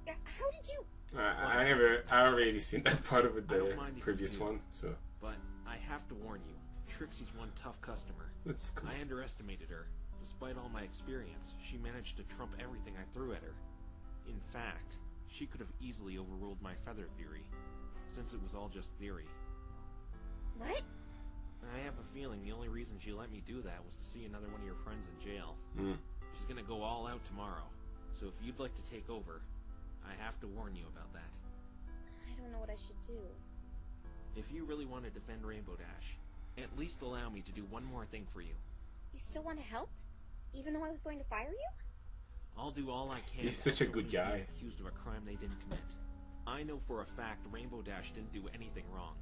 How did you... I already seen that part of it, I don't the mind if previous you do, one, so But I have to warn you, Trixie's one tough customer. that's cool. I underestimated her. Despite all my experience, she managed to trump everything I threw at her. In fact, she could have easily overruled my feather theory, since it was all just theory. What? I have a feeling the only reason she let me do that was to see another one of your friends in jail. She's gonna go all out tomorrow, so if you'd like to take over, I have to warn you about that. I don't know what I should do. If you really want to defend Rainbow Dash, at least allow me to do one more thing for you. You still want to help? Even though I was going to fire you? I'll do all I can. He's such a good guy. Accused of a crime they didn't commit. I know for a fact Rainbow Dash didn't do anything wrong.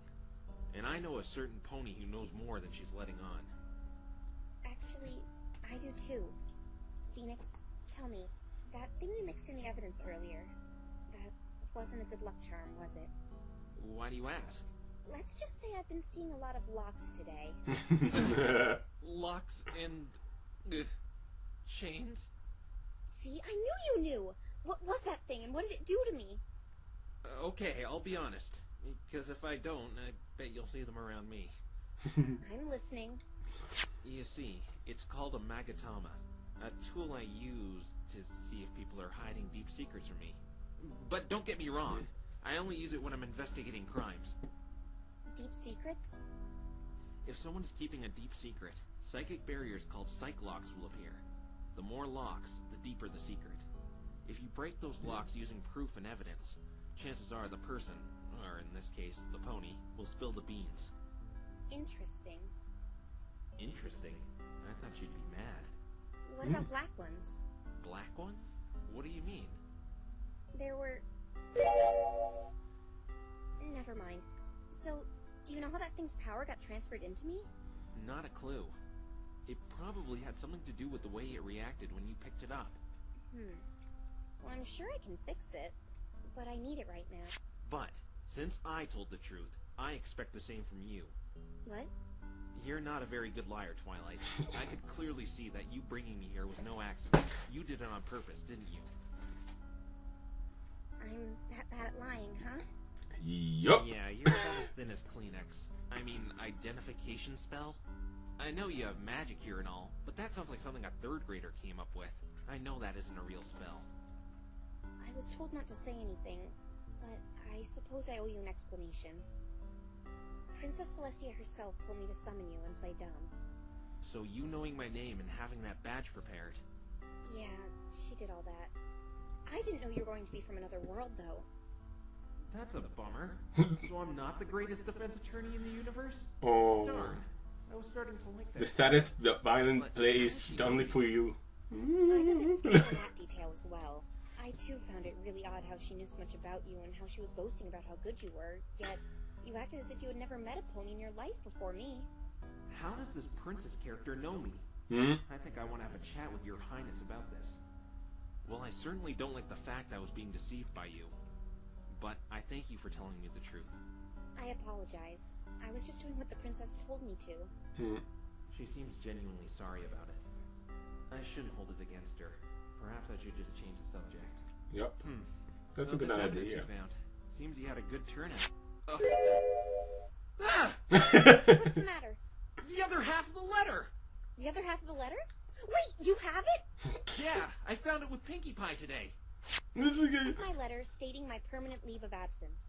And I know a certain pony who knows more than she's letting on. Actually, I do too. Phoenix, tell me, that thing you mixed in the evidence earlier, that wasn't a good luck charm, was it? Why do you ask? Let's just say I've been seeing a lot of locks today. Locks and... chains? See, I knew you knew! What was that thing, and what did it do to me? Okay, I'll be honest. Because if I don't, I bet you'll see them around me. I'm listening. You see, it's called a magatama. A tool I use to see if people are hiding deep secrets from me. But don't get me wrong. I only use it when I'm investigating crimes. Deep secrets? If someone is keeping a deep secret, psychic barriers called psych locks will appear. The more locks, the deeper the secret. If you break those locks using proof and evidence, chances are the person, or in this case, the pony, will spill the beans. Interesting. Interesting? I thought you'd be mad. What about black ones? Black ones? What do you mean? There were... Never mind. So, do you know how that thing's power got transferred into me? Not a clue. It probably had something to do with the way it reacted when you picked it up. Well, I'm sure I can fix it, but I need it right now. But, since I told the truth, I expect the same from you. What? You're not a very good liar, Twilight. I could clearly see that you bringing me here was no accident. You did it on purpose, didn't you? I'm that bad at lying, huh? Yup. Yeah, you're about as thin as Kleenex. I mean, identification spell? I know you have magic here and all, but that sounds like something a third grader came up with. I know that isn't a real spell. I was told not to say anything, but I suppose I owe you an explanation. Princess Celestia herself told me to summon you and play dumb. So you knowing my name and having that badge prepared? Yeah, she did all that. I didn't know you were going to be from another world, though. That's a bummer. So I'm not the greatest defense attorney in the universe? Oh. Darn. I was starting to like that. The saddest violent plays only for you. I'm a bit scared of that detail as well. I too found it really odd how she knew so much about you and how she was boasting about how good you were, yet you acted as if you had never met a pony in your life before me. How does this princess character know me? I think I want to have a chat with your highness about this. Well, I certainly don't like the fact I was being deceived by you. But I thank you for telling me the truth. I apologize. I was just doing what the princess told me to. She seems genuinely sorry about it. I shouldn't hold it against her. Perhaps I should just change the subject. Yep. That's So a good this evidence idea. you found. Seems you had a good turnout. What's the matter? The other half of the letter! The other half of the letter? Wait, you have it? Yeah, I found it with Pinkie Pie today. This is my letter stating my permanent leave of absence.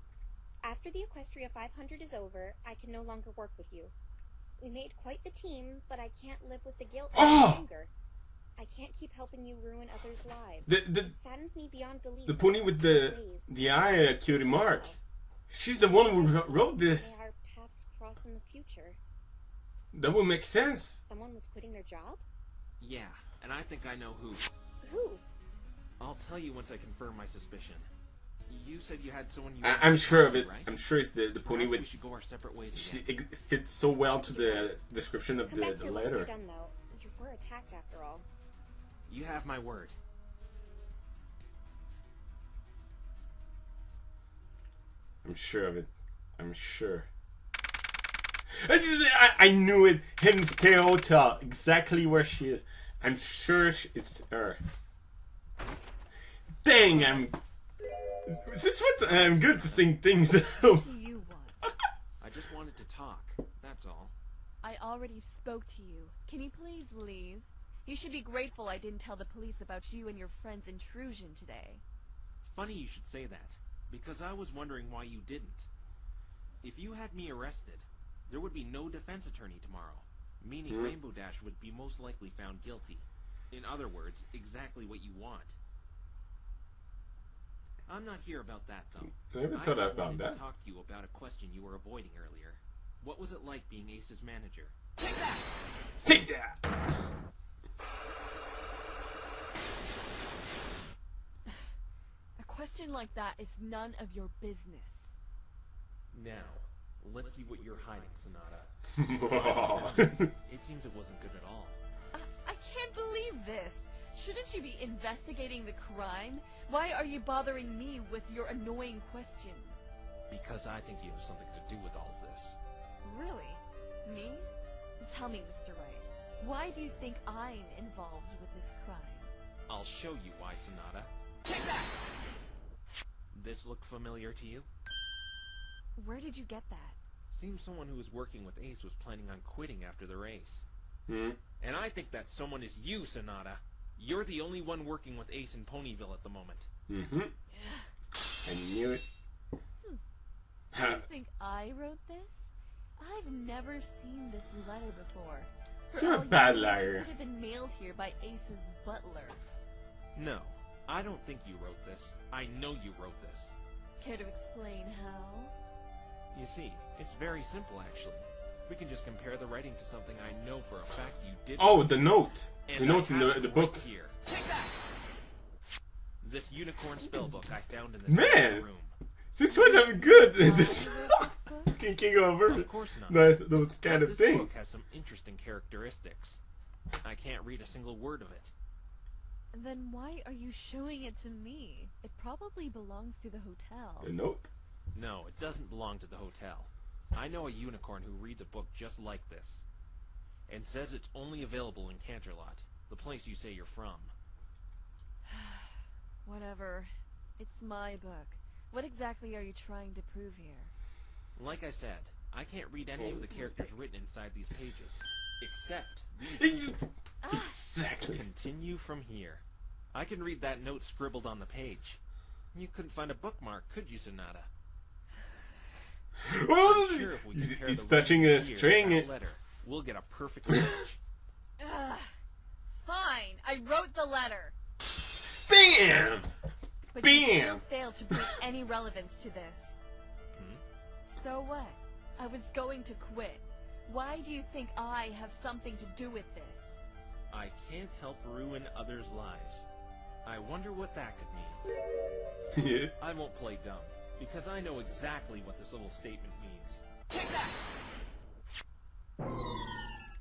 After the Equestria 500 is over, I can no longer work with you. We made quite the team, but I can't live with the guilt and anger. I can't keep helping you ruin others' lives. It saddens me beyond belief. The pony with the eye cutie mark. She's the one who wrote this. May our paths cross in the future. That would make sense. Someone was quitting their job? Yeah, and I think I know who. Who? I'll tell you once I confirm my suspicion. You said you had someone you... I'm sure of it. Right? I'm sure it's the pony Perhaps with... we should go our separate ways again. It fits so well to the description of Come back the here once letter. you're done, though. You were attacked after all. You have my word. I'm sure of it. I'm sure. I knew it. Hidden Hotel. Exactly where she is. I'm sure it's her. Dang, Since what? I'm good to sing things. What do you want? I just wanted to talk. That's all. I already spoke to you. Can you please leave? You should be grateful I didn't tell the police about you and your friend's intrusion today. Funny you should say that, because I was wondering why you didn't. If you had me arrested, there would be no defense attorney tomorrow, meaning Rainbow Dash would be most likely found guilty. In other words, exactly what you want. I'm not here about that, though. I never I thought just about wanted that. to talk to you about a question you were avoiding earlier. What was it like being Ace's manager? Take that! A question like that is none of your business. Now, let's see what you're hiding, Sonata. It seems it wasn't good at all. I can't believe this. Shouldn't you be investigating the crime? Why are you bothering me with your annoying questions? Because I think you have something to do with all of this. Really? Me? Tell me, Mr. Wright. Why do you think I'm involved with this crime? I'll show you why, Sonata. Take that! This look familiar to you? Where did you get that? Seems someone who was working with Ace was planning on quitting after the race. And I think that someone is you, Sonata. You're the only one working with Ace in Ponyville at the moment. I knew it. You think I wrote this? I've never seen this letter before. You're a bad liar. It could have been mailed here by Ace's butler. No, I don't think you wrote this. I know you wrote this. Care to explain how? You see, it's very simple, actually. We can just compare the writing to something I know for a fact you did. Oh, the note. And The note in the right book. Here. Take that! This unicorn spellbook I found in the Man! room. This one I'm good. This king over. Of course not. Those kind But of this things. book has some interesting characteristics. I can't read a single word of it. Then why are you showing it to me? It probably belongs to the hotel. The note? No, it doesn't belong to the hotel. I know a unicorn who reads a book just like this. And says it's only available in Canterlot, the place you say you're from. Whatever. It's my book. What exactly are you trying to prove here? Like I said, I can't read any of the characters written inside these pages. Except these. Exactly. Continue from here. I can read that note scribbled on the page. You couldn't find a bookmark, could you, Sonata? Oh, I'm sure if we compare he's the touching writing a here to string. that letter, we'll get a perfect match. Fine, I wrote the letter. Bam! But you Bam! still failed to bring any relevance to this. So what? I was going to quit. Why do you think I have something to do with this? I can't help ruin others' lives. I wonder what that could mean. Yeah. I won't play dumb, because I know exactly what this little statement means. Take that!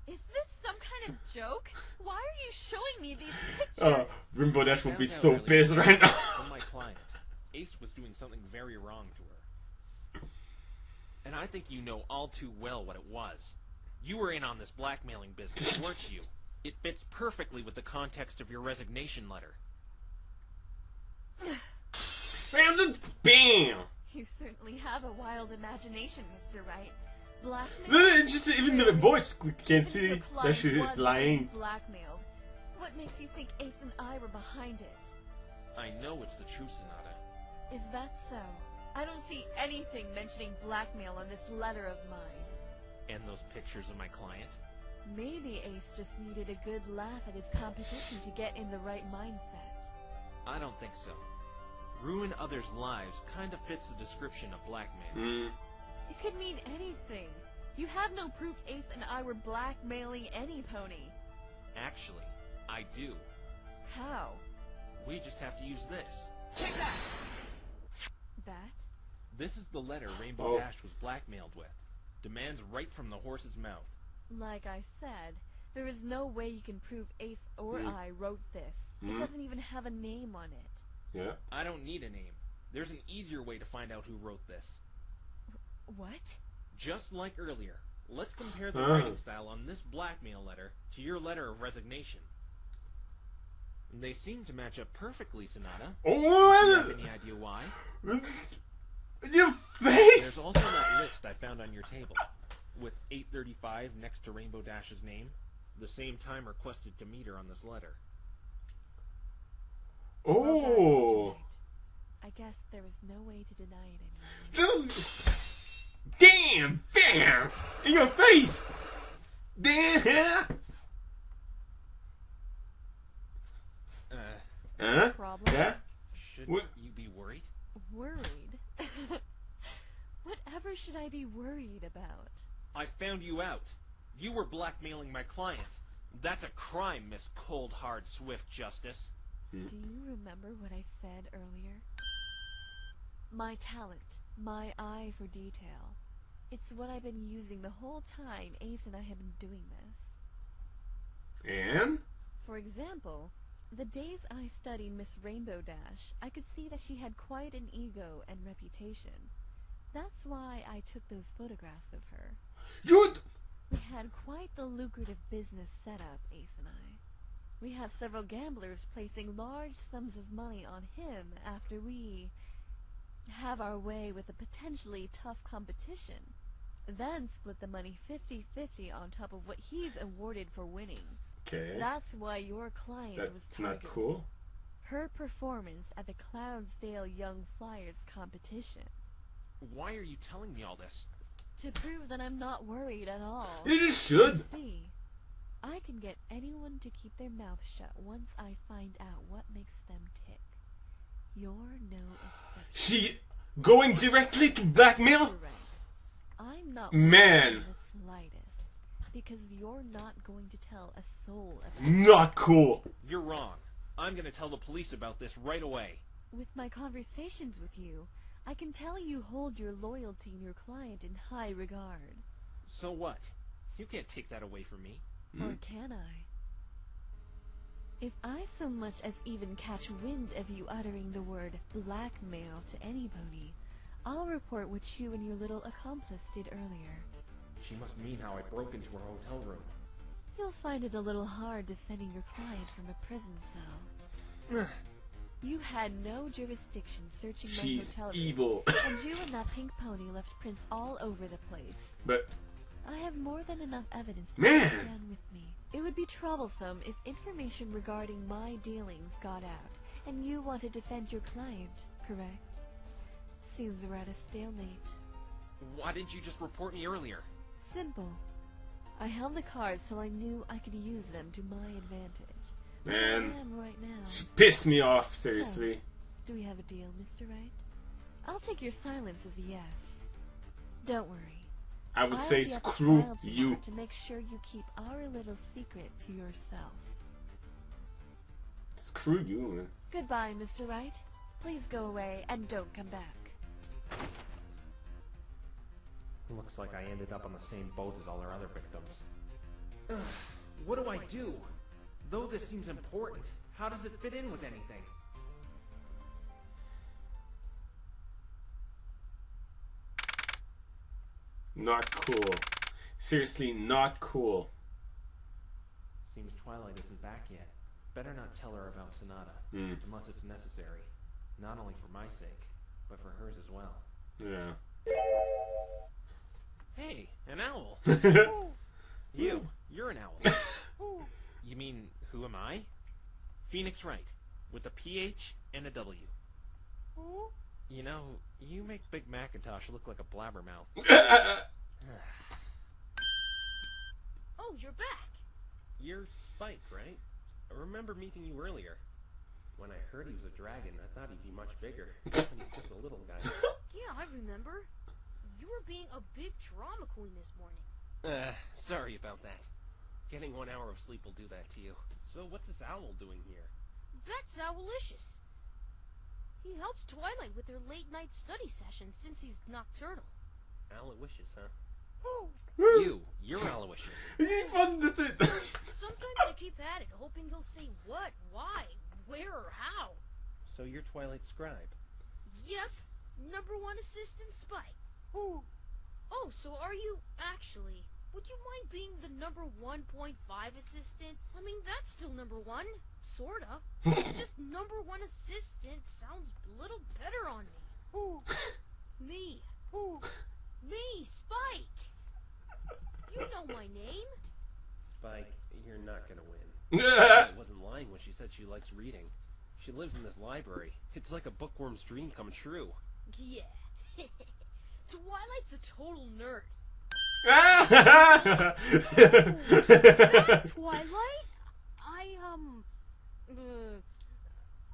Is this some kind of joke? Why are you showing me these pictures? Rainbow Dash will be Found out so earlier pissed right now. From my client, Ace was doing something very wrong to her. And I think you know all too well what it was. You were in on this blackmailing business, weren't you? It fits perfectly with the context of your resignation letter. Bam! You certainly have a wild imagination, Mr. Wright. Blackmail? Just even the voice we can If see your that client she is was lying. being blackmailed, what makes you think Ace and I were behind it? I know it's the truth, Sonata. Is that so? I don't see anything mentioning blackmail on this letter of mine. And those pictures of my client? Maybe Ace just needed a good laugh at his competition to get in the right mindset. I don't think so. Ruin others' lives kind of fits the description of blackmail. It could mean anything. You have no proof Ace and I were blackmailing any pony. Actually, I do. How? We just have to use this. That? This is the letter Rainbow Dash was blackmailed with. Demands right from the horse's mouth. Like I said, there is no way you can prove Ace or I wrote this. It doesn't even have a name on it. Yeah. I don't need a name. There's an easier way to find out who wrote this. What? Just like earlier, let's compare the writing style on this blackmail letter to your letter of resignation. They seem to match up perfectly, Sonata. Do you have any idea why? Your face! There's also that list I found on your table, with 8:35 next to Rainbow Dash's name, the same time requested to meet her on this letter. Oh! I guess there was no way to deny it anymore. Damn! Damn! In your face! Damn! Problem? Yeah? Should What? you be worried? Worried? Whatever should I be worried about? I found you out. You were blackmailing my client. That's a crime, Miss Cold Hard Swift Justice. Do you remember what I said earlier? My talent, my eye for detail. It's what I've been using the whole time Ace and I have been doing this. And? For example, the days I studied Miss Rainbow Dash, I could see that she had quite an ego and reputation. That's why I took those photographs of her. We had quite the lucrative business set up, Ace and I. We have several gamblers placing large sums of money on him after we have our way with a potentially tough competition. Then split the money 50-50 on top of what he's awarded for winning. Okay. That's why your client was That's not targeted. cool. Her performance at the Cloudsdale Young Flyers competition. Why are you telling me all this? To prove that I'm not worried at all. You just should. You see, I can get anyone to keep their mouth shut once I find out what makes them tick. You're no exception. She going directly to blackmail? Correct. I'm not Man. worried in the slightest, because you're not going to tell a soul about Not cool. You're wrong. I'm gonna tell the police about this right away. With my conversations with you, I can tell you hold your loyalty and your client in high regard. So what? You can't take that away from me. Or can I? If I so much as even catch wind of you uttering the word blackmail to anybody, I'll report what you and your little accomplice did earlier. She must mean how I broke into her hotel room. You'll find it a little hard defending your client from a prison cell. You had no jurisdiction searching my She's hotel room. evil. And you and that pink pony left prints all over the place. But I have more than enough evidence to Man. stand with me. It would be troublesome if information regarding my dealings got out, and you want to defend your client, correct? Seems we're at a stalemate. Why didn't you just report me earlier? Simple. I held the cards till I knew I could use them to my advantage. That's Man. where I am right now. she pissed me off, seriously. So, do we have a deal, Mr. Wright? I'll take your silence as a yes. Don't worry. I would I'll say be at the screw trial tomorrow you. to make sure you keep our little secret to yourself. Screw you, man. Goodbye, Mr. Wright. Please go away and don't come back. Looks like I ended up on the same boat as all our other victims. What do I do? Though this seems important, how does it fit in with anything? Not cool. Seriously, not cool. Seems Twilight isn't back yet. Better not tell her about Sonata, unless it's necessary. Not only for my sake, but for hers as well. Yeah. Hey, an owl! You're an owl. You mean, who am I? Phoenix Wright, with a PH and a W. You know, you make Big Macintosh look like a blabbermouth. Oh, you're back. You're Spike, right? I remember meeting you earlier. When I heard he was a dragon, I thought he'd be much bigger. He's just a little guy. Yeah, I remember. You were being a big drama queen this morning. Sorry about that. Getting 1 hour of sleep will do that to you. So what's this owl doing here? That's Owlicious. He helps Twilight with her late-night study sessions since he's nocturnal. Aloysius, huh? You're Aloysius. Sometimes I keep at it, hoping he'll say what, why, where, or how. So you're Twilight's scribe. Yep, #1 assistant Spike. Oh, so are you actually? Would you mind being the #1.5 assistant? I mean, that's still #1, sorta. It's just #1 assistant sounds a little better on me. Me, Spike. You know my name. Spike, you're not gonna win. Twilight wasn't lying when she said she likes reading. She lives in this library. It's like a bookworm's dream come true. Yeah. Twilight's a total nerd. Twilight?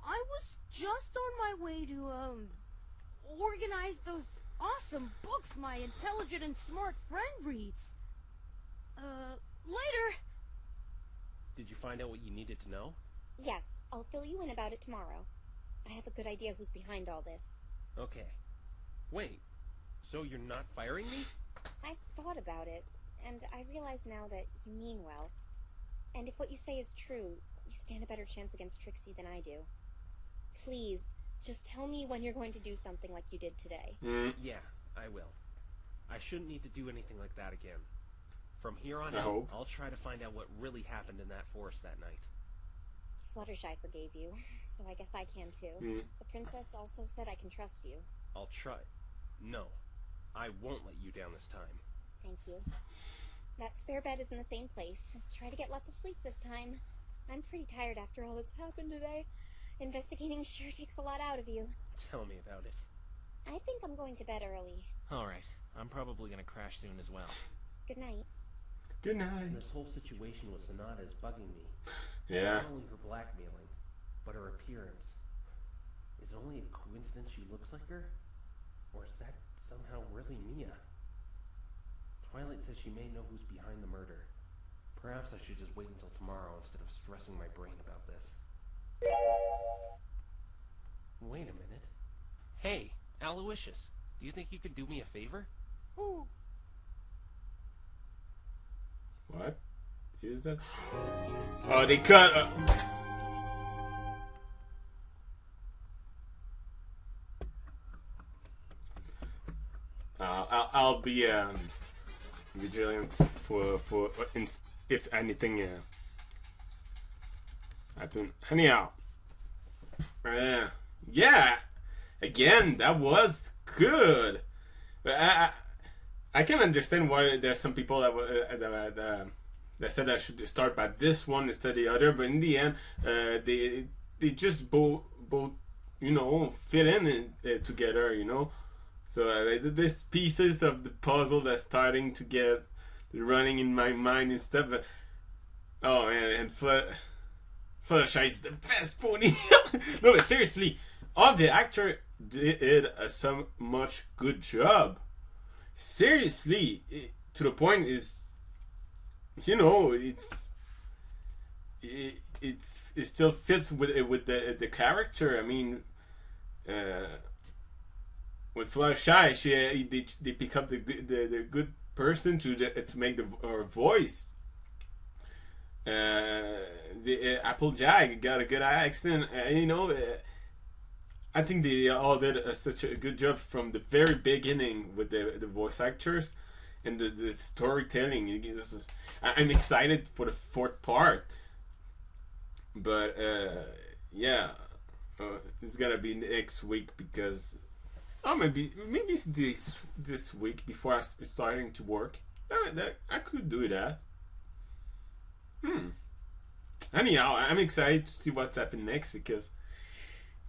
I was just on my way to, organize those awesome books my intelligent and smart friend reads. Later. Did you find out what you needed to know? Yes, I'll fill you in about it tomorrow. I have a good idea who's behind all this. Okay. Wait, so you're not firing me? I thought about it, and I realize now that you mean well. And if what you say is true, you stand a better chance against Trixie than I do. Please, just tell me when you're going to do something like you did today. Yeah, I will. I shouldn't need to do anything like that again. From here on out, I'll try to find out what really happened in that forest that night. Fluttershy forgave you, so I guess I can too. The princess also said I can trust you. I'll try. No, I won't let you down this time. Thank you. That spare bed is in the same place. Try to get lots of sleep this time. I'm pretty tired after all that's happened today. Investigating sure takes a lot out of you. Tell me about it. I think I'm going to bed early. Alright, I'm probably gonna crash soon as well. Good night. Good night. This whole situation with Sonata is bugging me. Yeah. Not only her blackmailing, but her appearance. Is it only a coincidence she looks like her? Or is that somehow really Mia? Twilight says she may know who's behind the murder. Perhaps I should just wait until tomorrow instead of stressing my brain about this. Wait a minute. Hey, Aloysius, do you think you could do me a favor? Ooh. What is that? Oh, they cut. I'll be vigilant for if anything happen. Anyhow, yeah. Again, that was good. I can understand why there's some people that said I should start by this one instead of the other, but in the end, they just both fit in together, So these pieces of the puzzle that's starting to get running in my mind and stuff. Oh man, and Fluttershy is the best pony. No, but seriously, all the actor did so much good job. Seriously, to the point is, it still fits with the character. I mean, with Fluttershy, they pick up the good person to make her voice. The Applejack got a good accent. I think they all did such a good job from the very beginning with the voice actors and the storytelling. I'm excited for the fourth part, but yeah, it's gonna be next week because maybe this week before I starting to work. I could do that. Anyhow, I'm excited to see what's happening next because.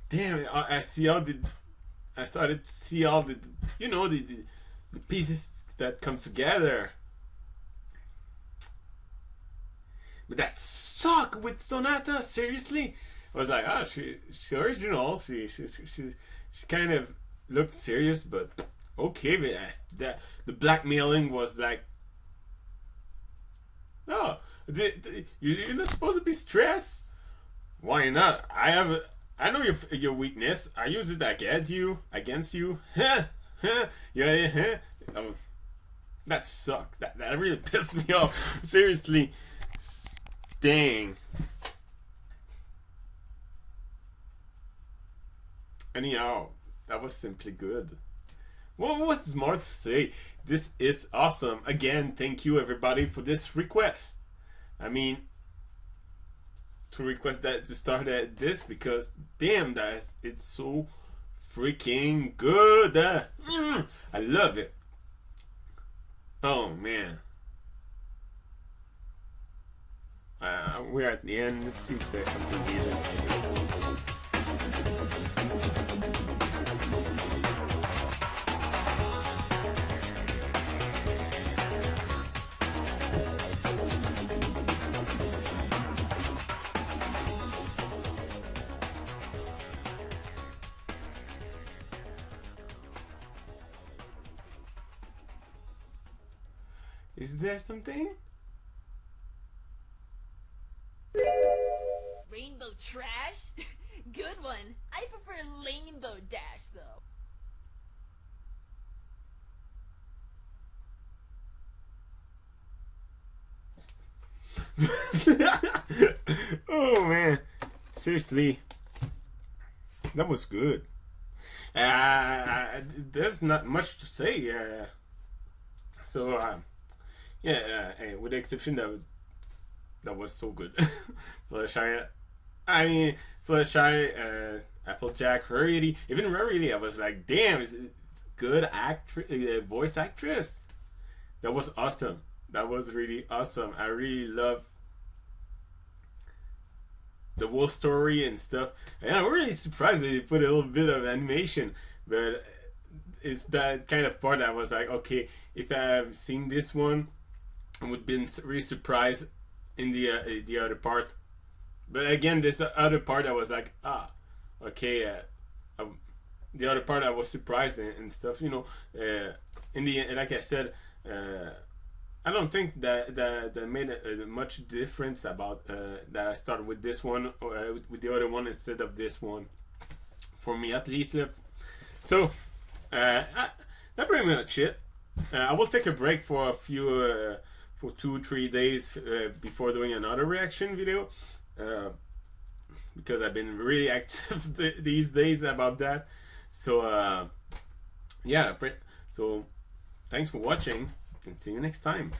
Damn! I started to see all the pieces that come together. But that suck with Sonata. Seriously, I was like, she's original. She kind of looked serious, but okay. But the blackmailing was like, no, you're not supposed to be stressed. Why not? I know your weakness. I use it against you. Yeah. That sucked. That really pissed me off. Seriously. Dang. Anyhow, that was simply good. What was more to say? This is awesome. Again, thank you everybody for this request. I mean, to request that to start at this because damn, it's so freaking good. I love it. Oh man, we're at the end. Let's see if there's something here. Is there something? Rainbow trash? Good one. I prefer Rainbow Dash, though. Oh man, seriously, that was good. There's not much to say. With the exception that was so good. Fluttershy, Fluttershy, Applejack, Rarity, even Rarity. I was like, damn, it's good voice actress. That was awesome. That was really awesome. I really love the whole story and stuff. And I'm really surprised they put a little bit of animation, but it's that kind of part that I was like, okay, if I've seen this one, I would have been really surprised in the other part. But again, this other part I was like, okay, the other part I was surprised and stuff, you know. In the end, like I said, I don't think that made much difference about that I started with this one or with the other one instead of this one, for me at least. So that's pretty much it. I will take a break for a few for 2-3 days before doing another reaction video, because I've been really active these days about that. So yeah, so thanks for watching and see you next time.